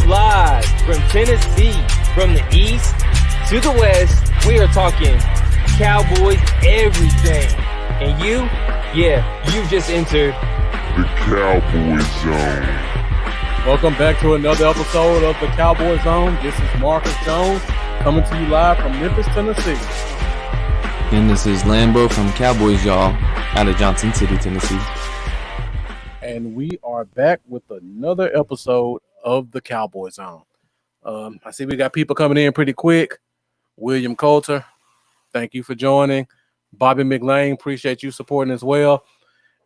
live from Tennessee, from the east to the west. We are talking Cowboys everything. And you just entered the Cowboy Zone. Welcome back to another episode of the Cowboy Zone. This is Marcus Jones coming to you live from Memphis, Tennessee. And this is Lambo from Cowboys, y'all, out of Johnson City, Tennessee. And we are back with another episode of the Cowboy Zone. I see we got people coming in pretty quick. William Coulter, thank you for joining. Bobby McLean, appreciate you supporting as well.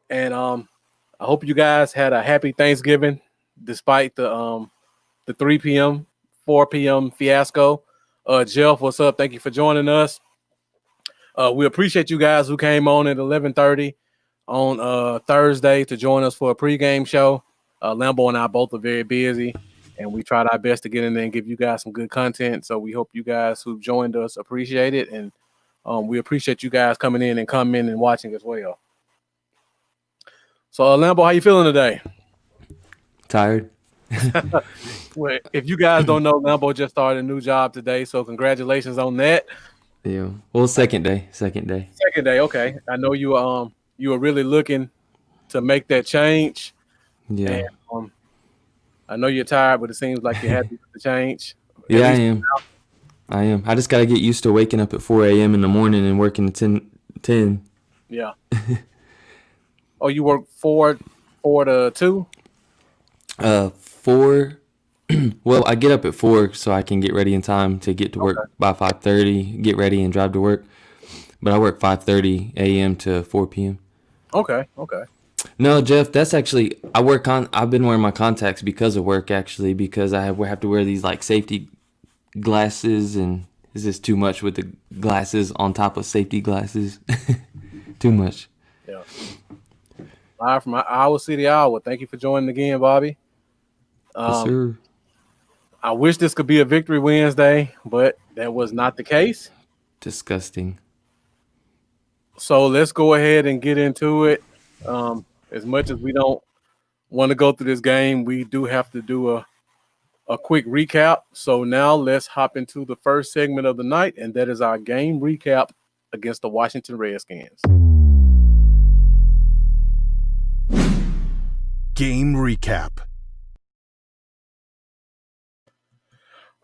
And I hope you guys had a happy Thanksgiving despite the 3 p.m., 4 p.m. fiasco. Jeff, what's up? Thank you for joining us. We appreciate you guys who came on at 11:30 on Thursday to join us for a pregame show. Lambo and I both are very busy, and we tried our best to get in there and give you guys some good content. So we hope you guys who joined us appreciate it, and we appreciate you guys coming in and watching as well. So Lambo, how you feeling today? Tired. Well, if you guys don't know, Lambo just started a new job today, so congratulations on that. Yeah. Well, second day. Second day, okay. I know you were really looking to make that change. Yeah. And, I know you're tired, but it seems like you're happy with the change. Yeah, I am. I just got to get used to waking up at 4 a.m. in the morning and working at 10. Yeah. Oh, you work 4 to 2? 4. Well, I get up at 4 so I can get ready in time to get to work by 5:30, get ready and drive to work. But I work 5:30 a.m. to 4 p.m. Okay. No, Jeff, that's actually I've been wearing my contacts because of work, actually, because I have to wear these like safety glasses, and is this too much with the glasses on top of safety glasses? Too much. Yeah. Live from Iowa City, Iowa. Thank you for joining again, Bobby. Yes, sir. I wish this could be a Victory Wednesday, but that was not the case. Disgusting. So let's go ahead and get into it. As much as we don't want to go through this game, we do have to do a quick recap. So now let's hop into the first segment of the night, and that is our game recap against the Washington Redskins. Game recap.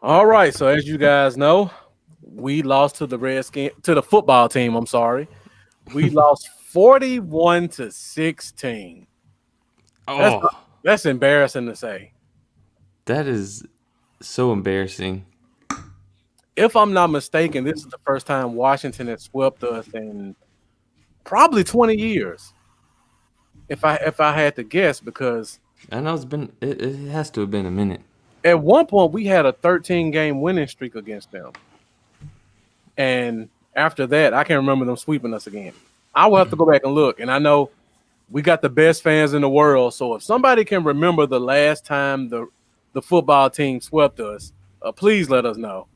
All right, so as you guys know, we lost to the football team. I'm sorry, we lost 41-16. Oh, that's embarrassing to say. that is so embarrassing. If I'm not mistaken, this is the first time Washington has swept us in probably 20 years. If I had to guess, because I know it has to have been a minute. at one point we had a 13-game winning streak against them, and after that, I can't remember them sweeping us again. I will have to go back and look, and I know we got the best fans in the world. So if somebody can remember the last time the football team swept us, please let us know.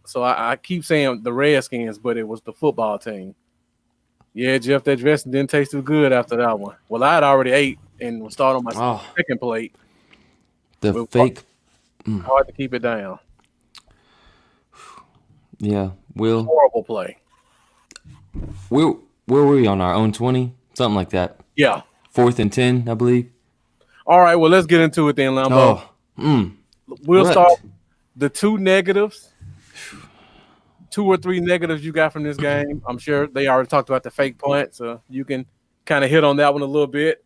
So I keep saying the Redskins, but it was the football team. Yeah, Jeff, that dressing didn't taste too good after that one. Well, I had already ate and was starting on my second plate. The fake. Hard to keep it down. Yeah, Horrible play. Where were we on our own 20? Something like that. Yeah. 4th and 10, I believe. All right, well, let's get into it then, Lambo. We'll start the 2 negatives. 2 or 3 negatives you got from this game. I'm sure they already talked about the fake punt, so you can kind of hit on that one a little bit.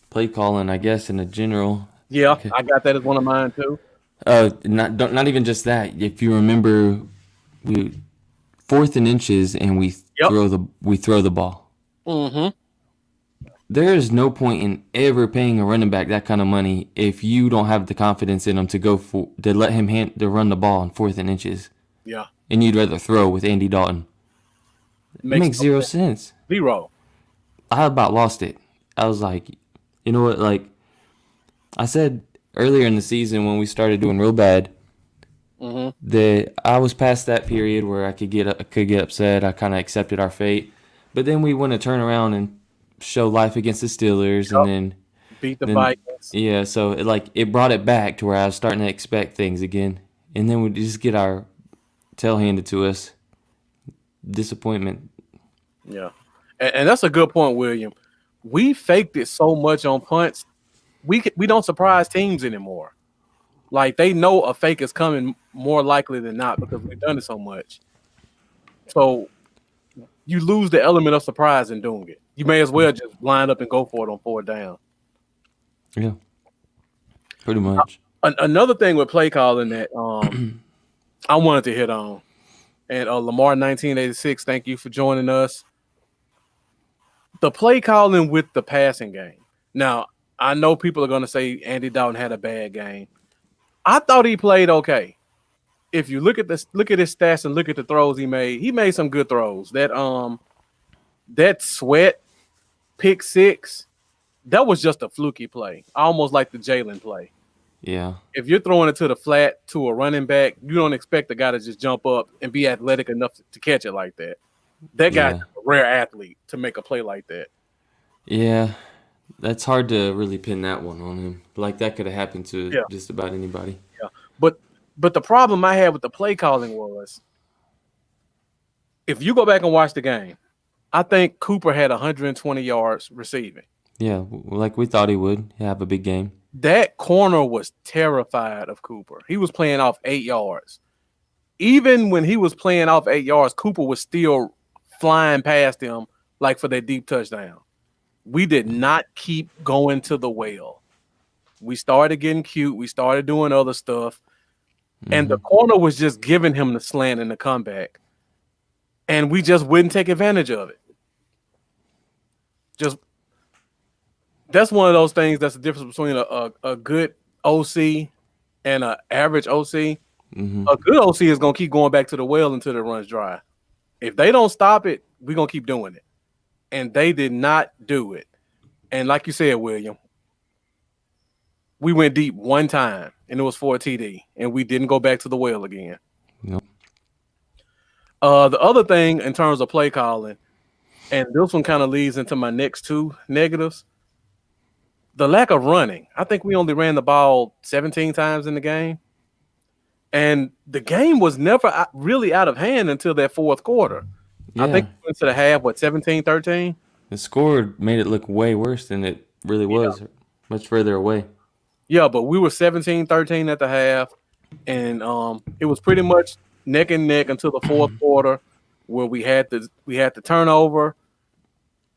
Play calling, I guess, in a general. Yeah, okay. I got that as one of mine too. Not even just that. If you remember, we 4th and inches, and we throw the ball. Mm-hmm. There is no point in ever paying a running back that kind of money if you don't have the confidence in him to let him to run the ball on 4th and inches. Yeah. And you'd rather throw with Andy Dalton. It makes zero sense. Zero. I about lost it. I was like, you know what? Like I said earlier in the season when we started doing real bad, that I was past that period where I could get upset. I kind of accepted our fate. But then we want to turn around and show life against the Steelers, and then Beat the Then Vikings. yeah, so it brought it back to where I was starting to expect things again, and then we just get our tail handed to us. Disappointment. Yeah. And that's a good point, William. We faked it so much on punts. We don't surprise teams anymore. Like they know a fake is coming more likely than not because we've done it so much. So you lose the element of surprise in doing it. You may as well just line up and go for it on 4th down. Yeah, pretty much. Another thing with play calling that I wanted to hit on, and Lamar 1986, thank you for joining us. The play calling with the passing game. Now, I know people are going to say Andy Dalton had a bad game. I thought he played okay. If you look at his stats and look at the throws he made some good throws. That Sweat pick 6, that was just a fluky play, almost like the Jalen play. Yeah. If you're throwing it to the flat to a running back, you don't expect the guy to just jump up and be athletic enough to catch it like that. That guy's a rare athlete to make a play like that. Yeah, that's hard to really pin that one on him. Like that could have happened to just about anybody. Yeah, but the problem I had with the play calling was, if you go back and watch the game, I think Cooper had 120 yards receiving. Yeah, like we thought he would have a big game. That corner was terrified of Cooper. He was playing off 8 yards. Even when he was playing off 8 yards, Cooper was still flying past him like for that deep touchdown. We did not keep going to the well. We started getting cute. We started doing other stuff. And the corner was just giving him the slant and the comeback. And we just wouldn't take advantage of it. That's one of those things that's the difference between a good OC and an average OC. Mm-hmm. A good OC is going to keep going back to the well until it runs dry. If they don't stop it, we're going to keep doing it. And they did not do it. And like you said, William, we went deep one time, and it was for a TD, and we didn't go back to the well again. Nope. The other thing in terms of play calling, and this one kind of leads into my next two negatives, the lack of running. I think we only ran the ball 17 times in the game. And the game was never really out of hand until that 4th quarter. Yeah. I think we went to the half, 17-13? The score made it look way worse than it really was, much further away. Yeah, but we were 17-13 at the half, and it was pretty much neck and neck until the 4th quarter, where we had the turnover,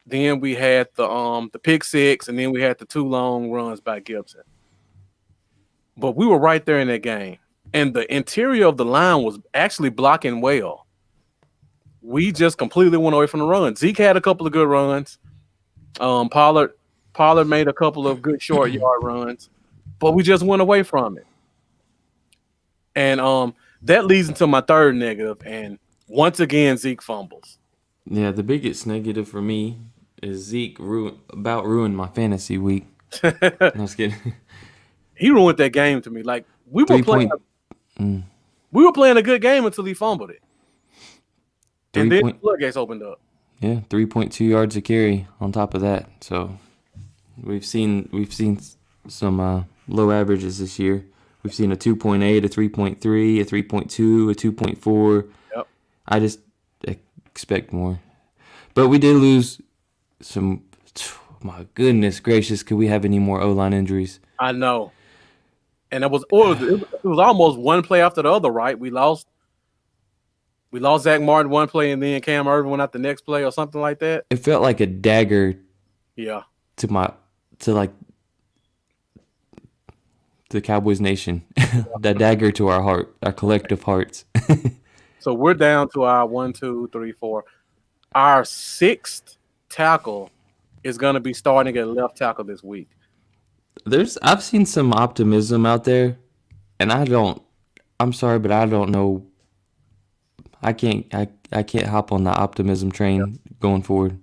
then we had the pick 6, and then we had the 2 long runs by Gibson. But we were right there in that game, and the interior of the line was actually blocking well. We just completely went away from the run. Zeke had a couple of good runs. Pollard made a couple of good short yard runs, but we just went away from it. And that leads into my third negative. And once again, Zeke fumbles. Yeah, the biggest negative for me is Zeke ruined my fantasy week. No, I was kidding. He ruined that game to me. Like we were playing a good game until he fumbled it. And then the floodgates opened up. Yeah, 3.2 yards a carry on top of that. So we've seen some low averages this year. We've seen a 2.8, a 3.3, a 3.2, a 2.4. Yep. I just expect more. But we did lose some. My goodness gracious, could we have any more O-line injuries? I know. And it was almost one play after the other, right? We lost Zach Martin one play, and then Cam Irvin went out the next play or something like that. It felt like a dagger. Yeah. To the Cowboys Nation. That dagger to our heart, our collective hearts. So we're down to our 1, 2, 3, 4. Our 6th tackle is going to be starting at left tackle this week. I've seen some optimism out there, and I'm sorry, but I don't know. I can't hop on the optimism train going forward.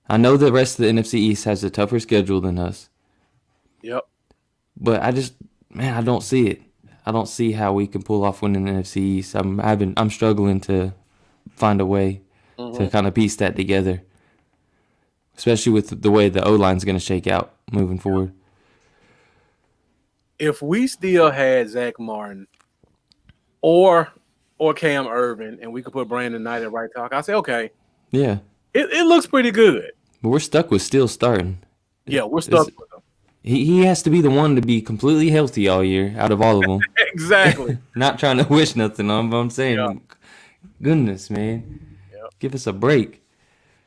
I know the rest of the NFC East has a tougher schedule than us. Yep. But I don't see it. I don't see how we can pull off winning the NFC East. I'm struggling to find a way to kind of piece that together, especially with the way the O-line is going to shake out moving forward. if we still had Zach Martin or Cam Irvin and we could put Brandon Knight at right tackle, I say okay. Yeah. It looks pretty good. But we're stuck with Steele starting. Yeah, we're stuck with him. He has to be the one to be completely healthy all year out of all of them. Exactly. Not trying to wish nothing on him, but I'm saying, goodness, man. Yep. Give us a break.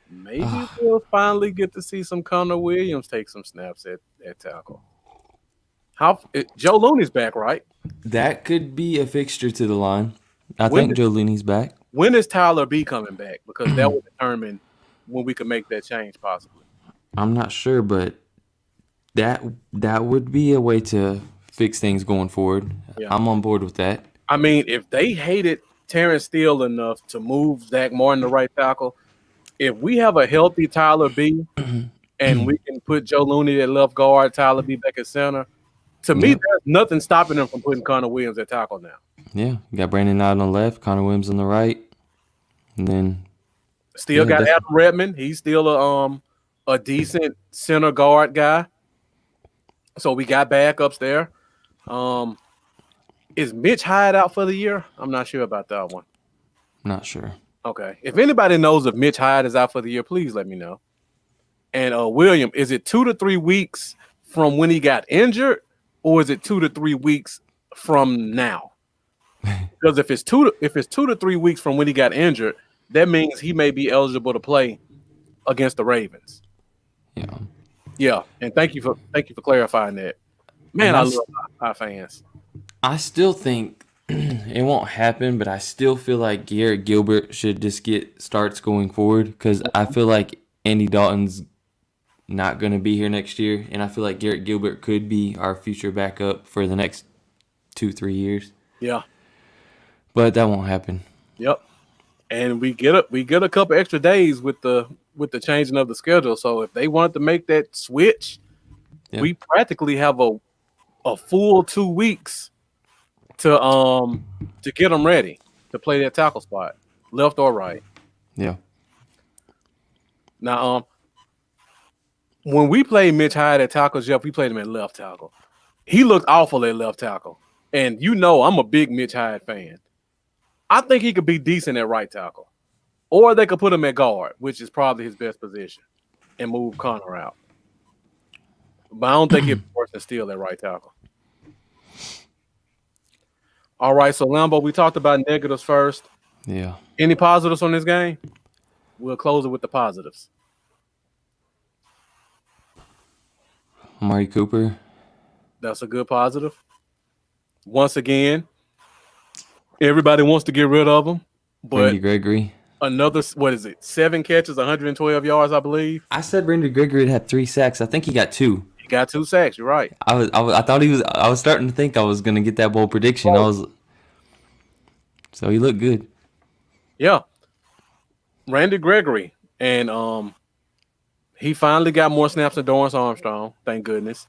Maybe we'll finally get to see some Connor Williams take some snaps at tackle. Joe Looney's back, right? That could be a fixture to the line. I think Joe Looney's back. When is Tyler B coming back? Because that will determine when we can make that change possibly. I'm not sure, but that would be a way to fix things going forward. Yeah. I'm on board with that. I mean, if they hated Terrence Steele enough to move Zach Martin to right tackle, if we have a healthy Tyler B and we can put Joe Looney at left guard, Tyler B back at center, to me, there's nothing stopping them from putting Connor Williams at tackle now. Yeah, you got Brandon Knight on the left, Connor Williams on the right, and then still got Adam Redmond. He's still a decent center guard guy. So we got backups there. Is Mitch Hyde out for the year? I'm not sure about that one. Not sure. Okay. If anybody knows if Mitch Hyde is out for the year, please let me know. And William, is it 2 to 3 weeks from when he got injured, or is it 2 to 3 weeks from now? Because if it's 2 to 3 weeks from when he got injured, that means he may be eligible to play against the Ravens. Yeah. Yeah, and thank you for clarifying that. Man, I love our fans. I still think it won't happen, but I still feel like Garrett Gilbert should just get starts going forward because I feel like Andy Dalton's not going to be here next year, and I feel like Garrett Gilbert could be our future backup for the next 2-3 years. Yeah, but that won't happen. Yep, and we get a couple extra days with the changing of the schedule. So if they wanted to make that switch, we practically have a full 2 weeks to get them ready to play that tackle spot, left or right. Yeah. Now, when we played Mitch Hyde at tackle, Jeff, we played him at left tackle. He looked awful at left tackle, and I'm a big Mitch Hyde fan. I think he could be decent at right tackle. Or they could put him at guard, which is probably his best position, and move Connor out. But I don't think he'd be worse than Steele at right tackle. All right, so Lambo, we talked about negatives first. Yeah. Any positives on this game? We'll close it with the positives. Amari Cooper. That's a good positive. Once again, everybody wants to get rid of him. But Randy Gregory. Another, 7 catches, 112 yards, I believe. I said Randy Gregory had 3 sacks. I think he got 2. He got 2 sacks. You're right. I thought he was. I was starting to think I was gonna get that bold prediction. So he looked good. Yeah, Randy Gregory, and he finally got more snaps than Dorrance Armstrong. Thank goodness.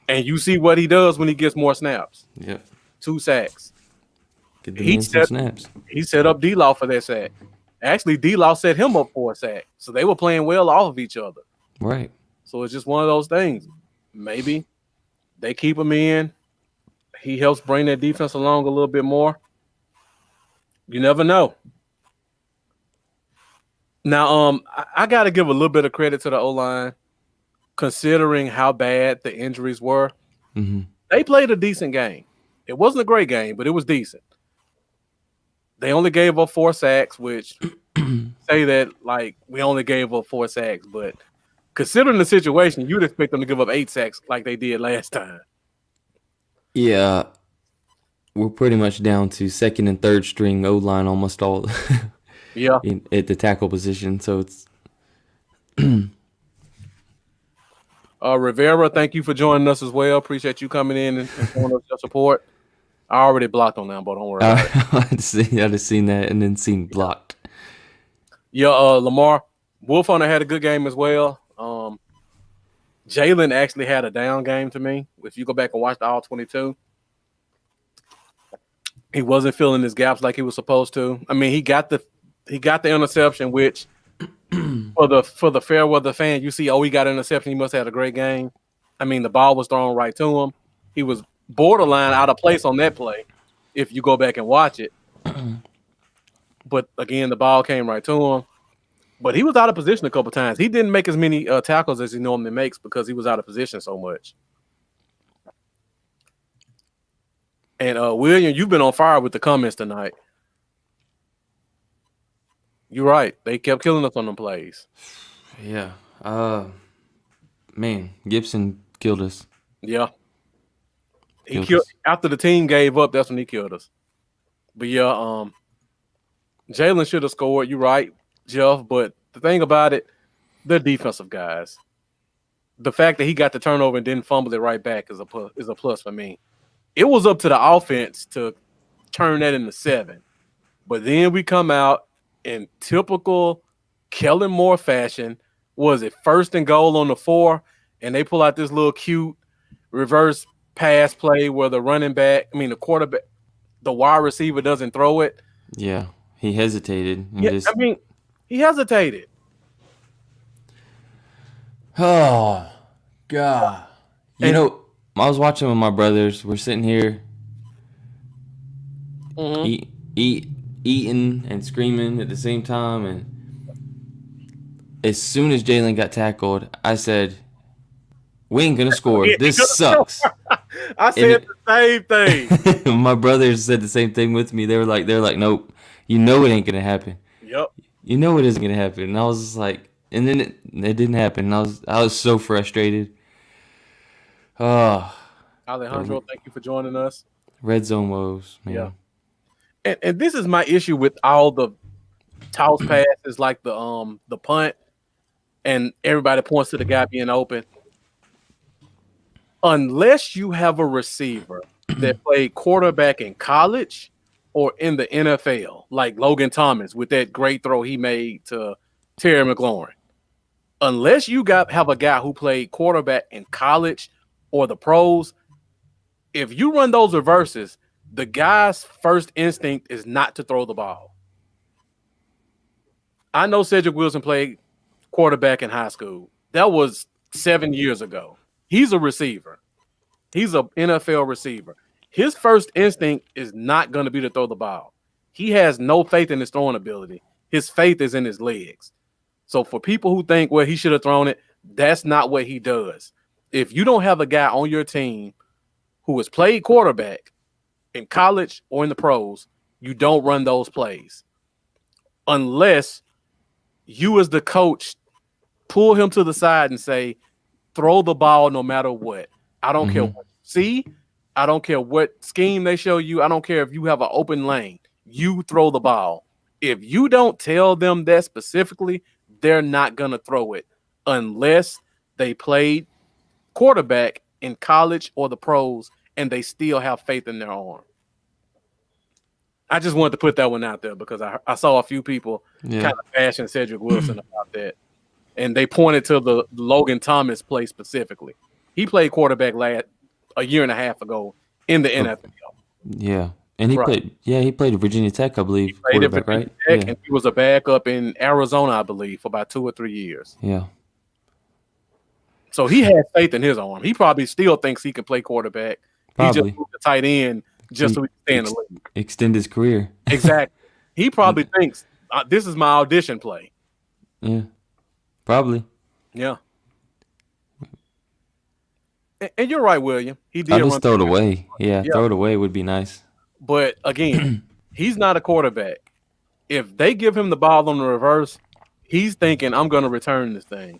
And you see what he does when he gets more snaps. Yep. 2 sacks. He set up D-Law for that sack. Actually, D-Law set him up for a sack. So they were playing well off of each other. Right. So it's just one of those things. Maybe they keep him in. He helps bring that defense along a little bit more. You never know. Now, I got to give a little bit of credit to the O-line, considering how bad the injuries were. Mm-hmm. They played a decent game. It wasn't a great game, but it was decent. They only gave up 4 sacks, which say that like we only gave up 4 sacks, but considering the situation, you'd expect them to give up 8 sacks like they did last time. Yeah, we're pretty much down to second and third string O-line almost all. Yeah, at the tackle position, so it's. Rivera, thank you for joining us as well. Appreciate you coming in and showing us your support. I already blocked on Lambo. Don't worry about it. I just seen that and then seen blocked. Yeah, Lamar Wolf Hunter had a good game as well. Jalen actually had a down game to me. If you go back and watch the All 22, he wasn't filling his gaps like he was supposed to. I mean, he got the interception, which for the fair weather fan, you see, he got an interception. He must have had a great game. I mean, the ball was thrown right to him. He was borderline out of place on that play if you go back and watch it. But again, the ball came right to him. But he was out of position a couple times. He didn't make as many tackles as he normally makes because he was out of position so much. And William, you've been on fire with the comments tonight. You're right. They kept killing us on them plays. Yeah. Man, Gibson killed us. Yeah. He Killed killed us. after the team gave up. That's when he killed us. But yeah, Jalen should have scored. You're right, Jeff. But the thing about it, they're defensive guys. The fact that he got the turnover and didn't fumble it right back is a plus for me. It was up to the offense to turn that into 7. But then we come out in typical Kellen Moore fashion. Was it 1st and goal on the 4? And they pull out this little cute reverse pass play where the quarterback, the wide receiver doesn't throw it. Yeah, he hesitated. And Yeah, he hesitated. Oh, God. I was watching with my brothers. We're sitting here eating and screaming at the same time. And as soon as Jalen got tackled, I said, we ain't going to score. This sucks. I said the same thing. My brothers said the same thing with me. They were like, nope, you know it ain't going to happen. Yep. You know it isn't going to happen. And I was just like, and then it didn't happen. And I was so frustrated. Oh, Alejandro, thank you for joining us. Red zone woes, man. Yeah. And this is my issue with all the toss passes, like the punt, and everybody points to the guy being open. Unless you have a receiver that played quarterback in college or in the NFL, like Logan Thomas with that great throw he made to Terry McLaurin. Unless you have a guy who played quarterback in college or the pros, if you run those reverses, the guy's first instinct is not to throw the ball. I know Cedric Wilson played quarterback in high school. That was 7 years ago. He's a receiver. He's an NFL receiver. His first instinct is not going to be to throw the ball. He has no faith in his throwing ability. His faith is in his legs. So for people who think, well, he should have thrown it, that's not what he does. If you don't have a guy on your team who has played quarterback in college or in the pros, you don't run those plays. Unless you as the coach pull him to the side and say, throw the ball no matter what. I don't care what you see. I don't care what scheme they show you. I don't care if you have an open lane. You throw the ball. If you don't tell them that specifically, they're not going to throw it unless they played quarterback in college or the pros and they still have faith in their arm. I just wanted to put that one out there because I saw a few people kind of bashing Cedric Wilson about that. And they pointed to the Logan Thomas play specifically. He played quarterback a year and a half ago in the NFL. Yeah. And he played at Virginia Tech, I believe. He played at Virginia Tech, and he was a backup in Arizona, I believe, for about 2 or 3 years. Yeah. So he has faith in his arm. He probably still thinks he can play quarterback. Probably. He just moved to tight end just so he can stay in the league. Extend his career. Exactly. He probably thinks this is my audition play. Yeah. Probably. Yeah. And you're right, William. He did. I'll just throw it away. Yeah, throw it away would be nice. But again, he's not a quarterback. If they give him the ball on the reverse, he's thinking, I'm going to return this thing.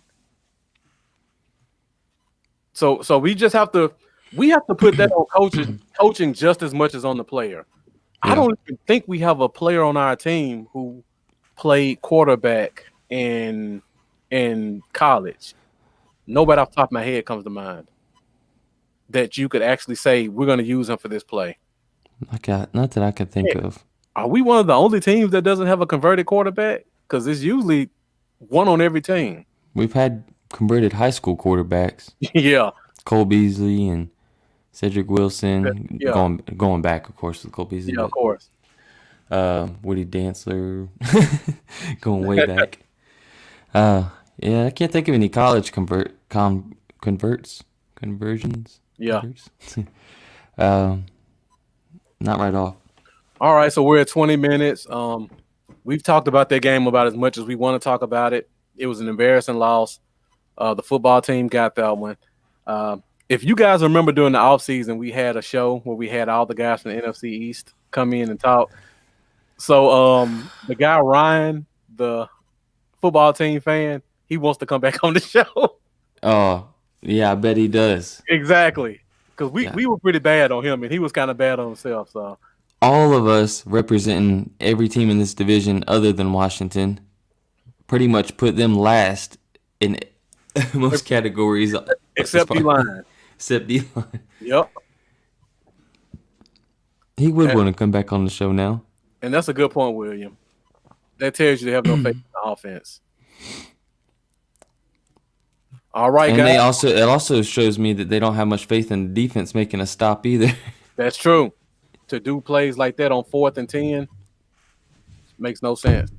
So we just have to put that on coaching just as much as on the player. Yeah. I don't even think we have a player on our team who played quarterback in college. Nobody off the top of my head comes to mind that you could actually say we're going to use him for this play. Not that I can think of. Are we one of the only teams that doesn't have a converted quarterback? Because it's usually one on every team. We've had converted high school quarterbacks. Yeah. Cole Beasley and Cedric Wilson. Yeah. Going back, of course, with Cole Beasley. Yeah, of course. Woody Dantzler. Going way back. Yeah, I can't think of any college conversions. Yeah. Not right off. All right, so we're at 20 minutes. We've talked about that game about as much as we want to talk about it. It was an embarrassing loss. The football team got that one. If you guys remember during the offseason, we had a show where we had all the guys from the NFC East come in and talk. So the guy Ryan, the football team fan, he wants to come back on the show. Oh, yeah, I bet he does. Exactly. Because we were pretty bad on him, and he was kind of bad on himself. So All of us representing every team in this division other than Washington pretty much put them last in most categories. except D-line. Except D-line. Yep. He would want to come back on the show now. And that's a good point, William. That tells you they have no faith in the offense. All right, And guys. it also shows me that they don't have much faith in the defense making a stop either. That's true. To do plays like that on 4th and 10 makes no sense.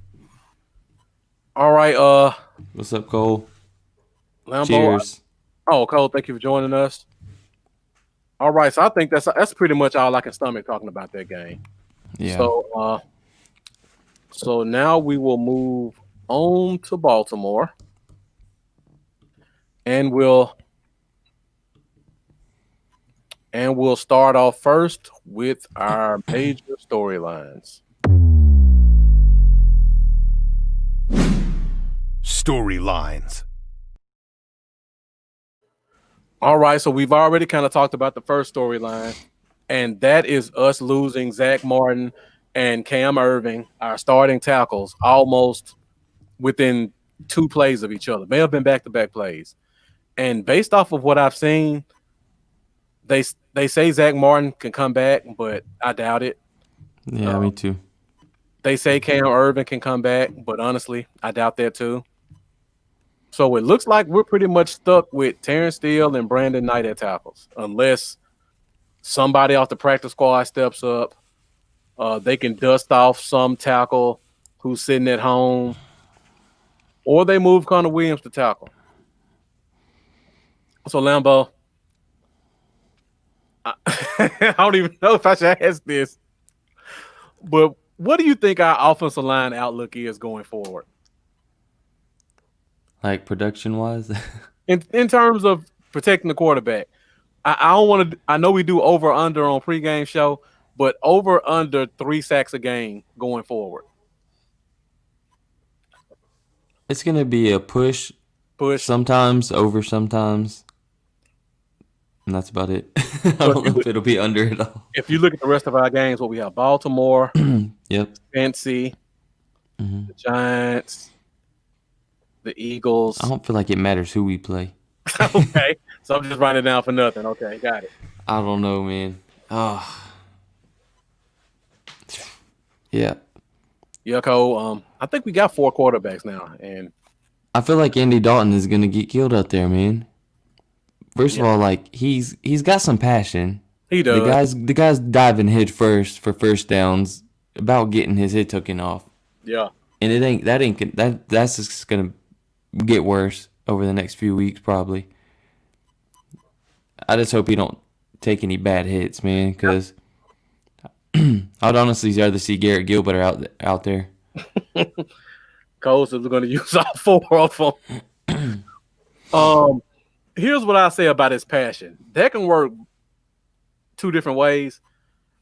All right, What's up, Cole? Lambo. Cheers. Oh, Cole, thank you for joining us. All right, so I think that's pretty much all I can stomach talking about that game. Yeah. So now we will move on to Baltimore, and we'll start off first with our major storylines. Storylines. All right, so we've already kind of talked about the first storyline, and that is us losing Zach Martin and Cam Irving, our starting tackles, almost within 2 plays of each other. May have been back-to-back plays. And based off of what I've seen, they say Zach Martin can come back, but I doubt it. Yeah, me too. They say Cam Irving can come back, but honestly, I doubt that too. So it looks like we're pretty much stuck with Terrence Steele and Brandon Knight at tackles, unless somebody off the practice squad steps up. They can dust off some tackle who's sitting at home, or they move Connor Williams to tackle. So Lambo, I don't even know if I should ask this, but what do you think our offensive line outlook is going forward? Like production-wise? In terms of protecting the quarterback. I don't want to. I know we do over under on pregame show, but over under 3 sacks a game going forward. It's going to be a push. Sometimes, over sometimes. And that's about it. I don't know if it'll be under at all. If you look at the rest of our games, what we have: Baltimore, Yep, Cincy, the Giants, the Eagles. I don't feel like it matters who we play. Okay, so I'm just writing it down for nothing. Okay, got it. I don't know, man. Oh, yeah. Yeah, Cole. I think we got 4 quarterbacks now, and I feel like Andy Dalton is gonna get killed out there, man. First of all, like he's got some passion. he does. The guy's diving head first for first downs, about getting his head taken off, Yeah. and that's just gonna get worse over the next few weeks probably. I just hope he don't take any bad hits, man, because I'd honestly rather see Garrett Gilbert out there. Coles is going to use all 4 of them. Here's what I say about his passion. That can work 2 different ways,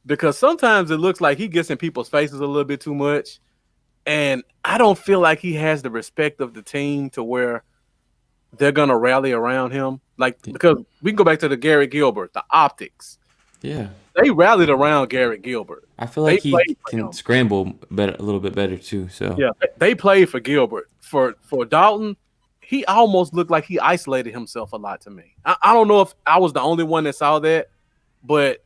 because sometimes it looks like he gets in people's faces a little bit too much, and I don't feel like he has the respect of the team to where they're going to rally around him. Like, because we can go back to the Garrett Gilbert, the optics. Yeah. They rallied around Garrett Gilbert. I feel like They he played for can him. scramble a little bit better too. So Yeah, they played for Gilbert. For Dalton, he almost looked like he isolated himself a lot to me. I don't know if I was the only one that saw that, but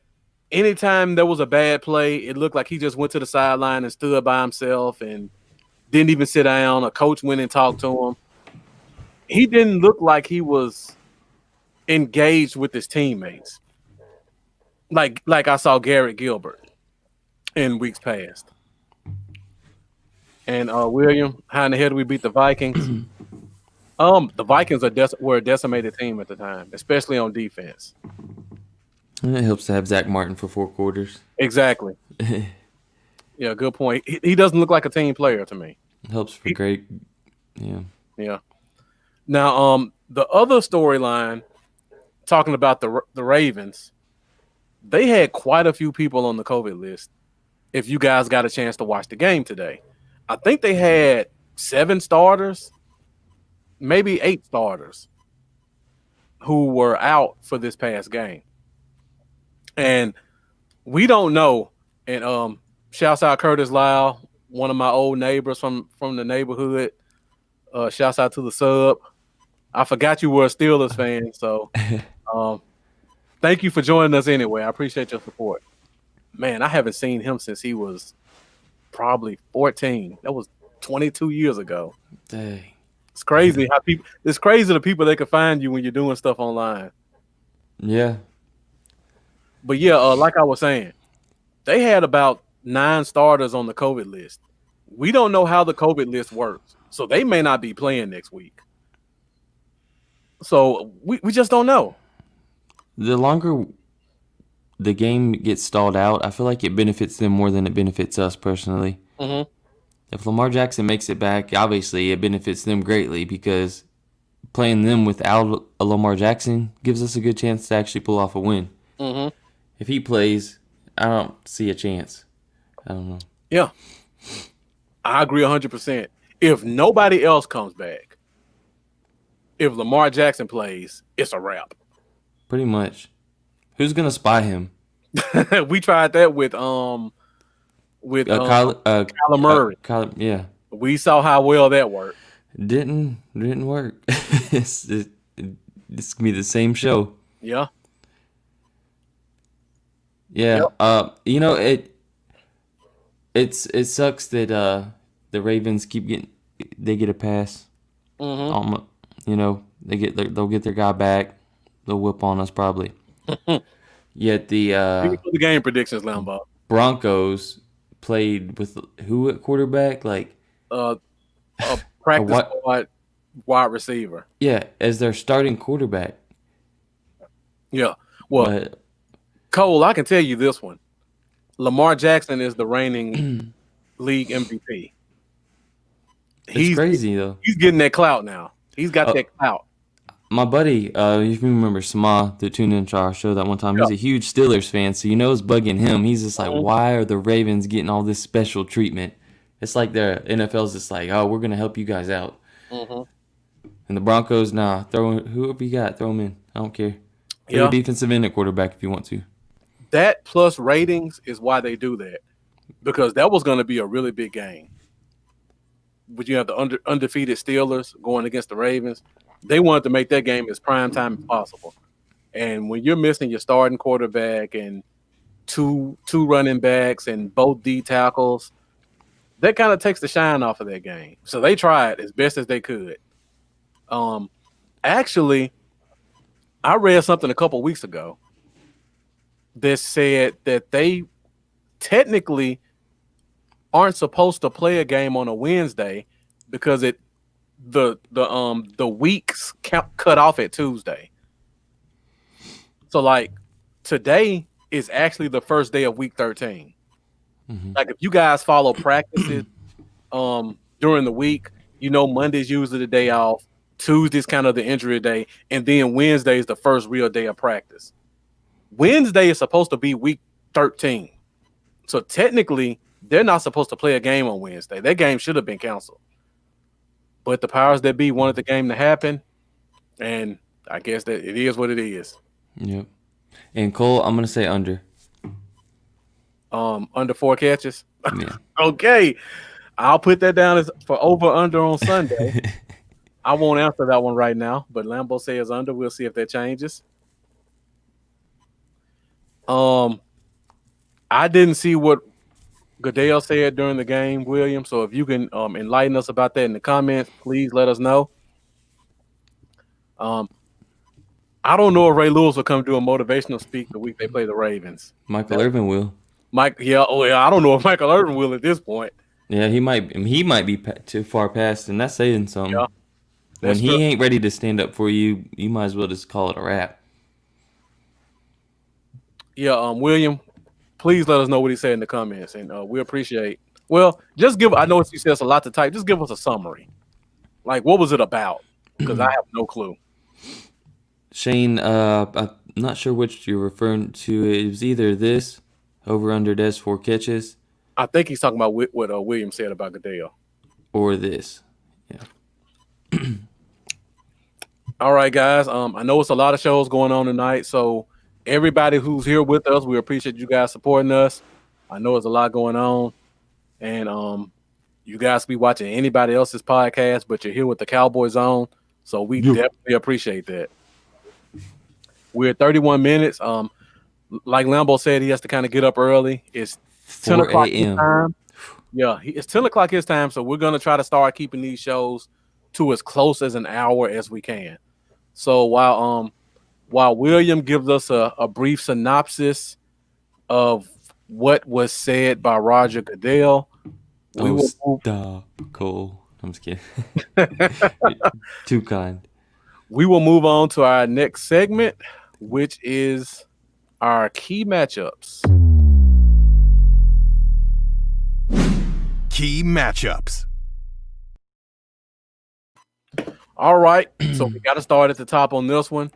anytime there was a bad play, it looked like he just went to the sideline and stood by himself and didn't even sit down. A coach went and talked to him. He didn't look like he was engaged with his teammates. Like I saw Garrett Gilbert in weeks past. And William, how in the hell do we beat the Vikings? The Vikings were a decimated team at the time, especially on defense. And it helps to have Zach Martin for 4 quarters. Exactly. Yeah, good point. He doesn't look like a team player to me. Helps for great. Yeah. Yeah. Now, the other storyline, talking about the Ravens, they had quite a few people on the COVID list. If you guys got a chance to watch the game today, I think they had 7 starters, maybe 8 starters who were out for this past game. And we don't know. And shouts out Curtis Lyle, one of my old neighbors from the neighborhood. Shouts out to the sub. I forgot you were a Steelers fan, so thank you for joining us anyway. I appreciate your support. Man, I haven't seen him since he was probably 14. That was 22 years ago. Dang. It's crazy how people. It's crazy the people that can find you when you're doing stuff online. Yeah. But yeah, like I was saying, they had about 9 starters on the COVID list. We don't know how the COVID list works, so they may not be playing next week. So we just don't know. The longer the game gets stalled out, I feel like it benefits them more than it benefits us personally. Mm-hmm. If Lamar Jackson makes it back, obviously it benefits them greatly because playing them without a Lamar Jackson gives us a good chance to actually pull off a win. Mm-hmm. If he plays, I don't see a chance. I don't know. Yeah, I agree 100%. If nobody else comes back, if Lamar Jackson plays, it's a wrap. Pretty much. Who's gonna spy him? We tried that with Kyler Murray. Yeah. We saw how well that worked. Didn't work. It's gonna be the same show. Yeah. Yeah. Yep. It sucks that the Ravens they get a pass. Mm-hmm. They'll get their guy back. They'll whip on us probably. Yet the game predictions, Lambo. Broncos played with who at quarterback? Like a practice squad wide receiver. Yeah, as their starting quarterback. Yeah. Well, Cole, I can tell you this one. Lamar Jackson is the reigning league MVP. It's crazy though. He's getting that clout now. He's got that clout. My buddy, if you remember Sama, that tuned into our show that one time, he's a huge Steelers fan, so it's bugging him. He's just like, why are the Ravens getting all this special treatment? It's like the NFL's just like, oh, we're going to help you guys out. Mm-hmm. And the Broncos, whoever you got, throw them in. I don't care. Throw a defensive end at quarterback if you want to. That plus ratings is why they do that, because that was going to be a really big game. But you have the undefeated Steelers going against the Ravens. They wanted to make that game as prime time as possible. And when you're missing your starting quarterback and two running backs and both D tackles, that kind of takes the shine off of that game. So they tried as best as they could. Actually, I read something a couple weeks ago that said that they technically aren't supposed to play a game on a Wednesday because the weeks cut off at Tuesday. So like today is actually the first day of week 13. Mm-hmm. Like if you guys follow practices during the week, Monday's usually the day off, Tuesday's kind of the injury day, and then Wednesday is the first real day of practice. Wednesday is supposed to be week 13. So technically they're not supposed to play a game on Wednesday. That game should have been canceled. But the powers that be wanted the game to happen, and I guess that it is what it is. Yep. And Cole, I'm gonna say under. Under 4 catches. Yeah. Okay, I'll put that down as for over under on Sunday. I won't answer that one right now, but Lambo says under. We'll see if that changes. I didn't see what Goodell said during the game, William. So if you can enlighten us about that in the comments, please let us know. I don't know if Ray Lewis will come do a motivational speak the week they play the Ravens. Michael Irvin will. I don't know if Michael Irvin will at this point. Yeah, he might be too far past, and that's saying something. Yeah, when he ain't ready to stand up for you, you might as well just call it a wrap. William, please let us know what he said in the comments, and we appreciate. Well, just give. I know he says a lot to type. Just give us a summary. Like, what was it about? Because I have no clue. Shane, I'm not sure which you're referring to. It was either this over under Des 4 catches I think he's talking about what William said about Goodell. or this. All right, guys. I know it's a lot of shows going on tonight, so everybody who's here with us, we appreciate you guys supporting us. I know there's a lot going on, and you guys be watching anybody else's podcast, but you're here with the Cowboy Zone, so we definitely appreciate that. We're at 31 minutes. Like Lambo said, he has to kind of get up early. It's 10 4 o'clock his a.m. time. Yeah, it's 10 o'clock his time, so we're gonna try to start keeping these shows to as close as an hour as we can. So while William gives us a brief synopsis of what was said by Roger Goodell, we will Stop, Cole. I'm just kidding. Too kind. We will move on to our next segment, which is our key matchups. Key matchups. All right, so we got to start at the top on this one.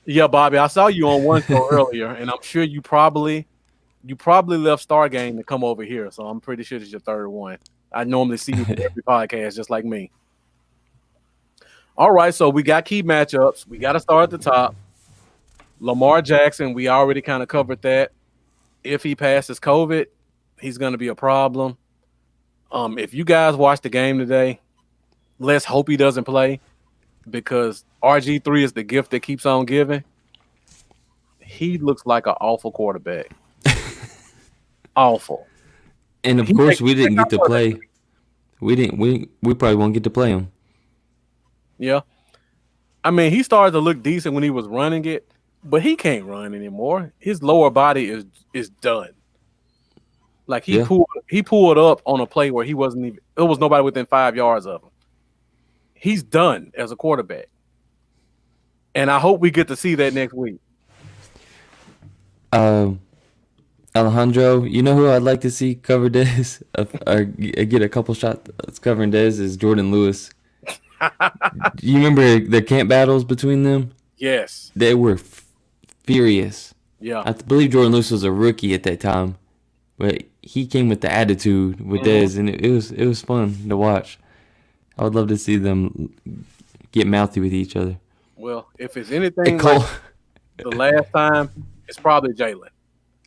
Yeah, Bobby, I saw you on one show earlier, and I'm sure you probably left Stargame to come over here, so I'm pretty sure it's your third one. I normally see you in every podcast, just like me. All right, so we got key matchups. We got to start at the top. Lamar Jackson, we already kind of covered that. If he passes COVID, he's going to be a problem. If you guys watch the game today, let's hope he doesn't play, because RG3 is the gift that keeps on giving. He looks like an awful quarterback. Awful. And of course, we didn't get to play. We probably won't get to play him. Yeah. I mean, he started to look decent when he was running it, but he can't run anymore. His lower body is done. Like he pulled up on a play where he wasn't even. There was nobody within 5 yards of him. He's done as a quarterback, and I hope we get to see that next week. Alejandro, you know who I'd like to see cover Dez or get a couple shots covering Dez is Jordan Lewis. Do you remember the camp battles between them? Yes, they were furious. Yeah, I believe Jordan Lewis was a rookie at that time, but he came with the attitude with Dez, and it was fun to watch. I would love to see them get mouthy with each other. Well, if it's anything like the last time, it's probably Jalen.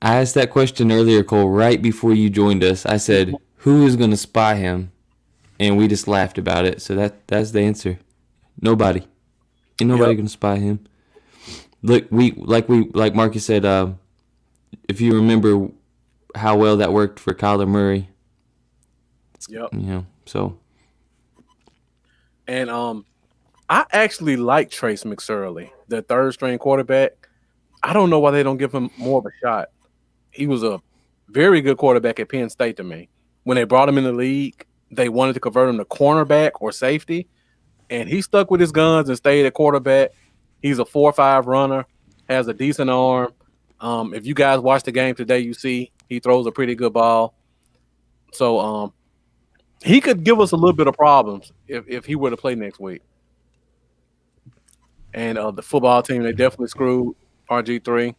I asked that question earlier, Cole, right before you joined us. I said, who is going to spy him? And we just laughed about it. So that's the answer. Nobody. Ain't nobody going to spy him. Look, like Marcus said, if you remember how well that worked for Kyler Murray. Yep. You know, so. And I actually like Trace McSorley, the third string quarterback. I don't know why they don't give him more of a shot. He was a very good quarterback at Penn State to me. When they brought him in the league, they wanted to convert him to cornerback or safety, and he stuck with his guns and stayed at quarterback. He's a 4.5 runner, has a decent arm. If you guys watch the game today, you see he throws a pretty good ball. So he could give us a little bit of problems if he were to play next week. And the football team, they definitely screwed RG3.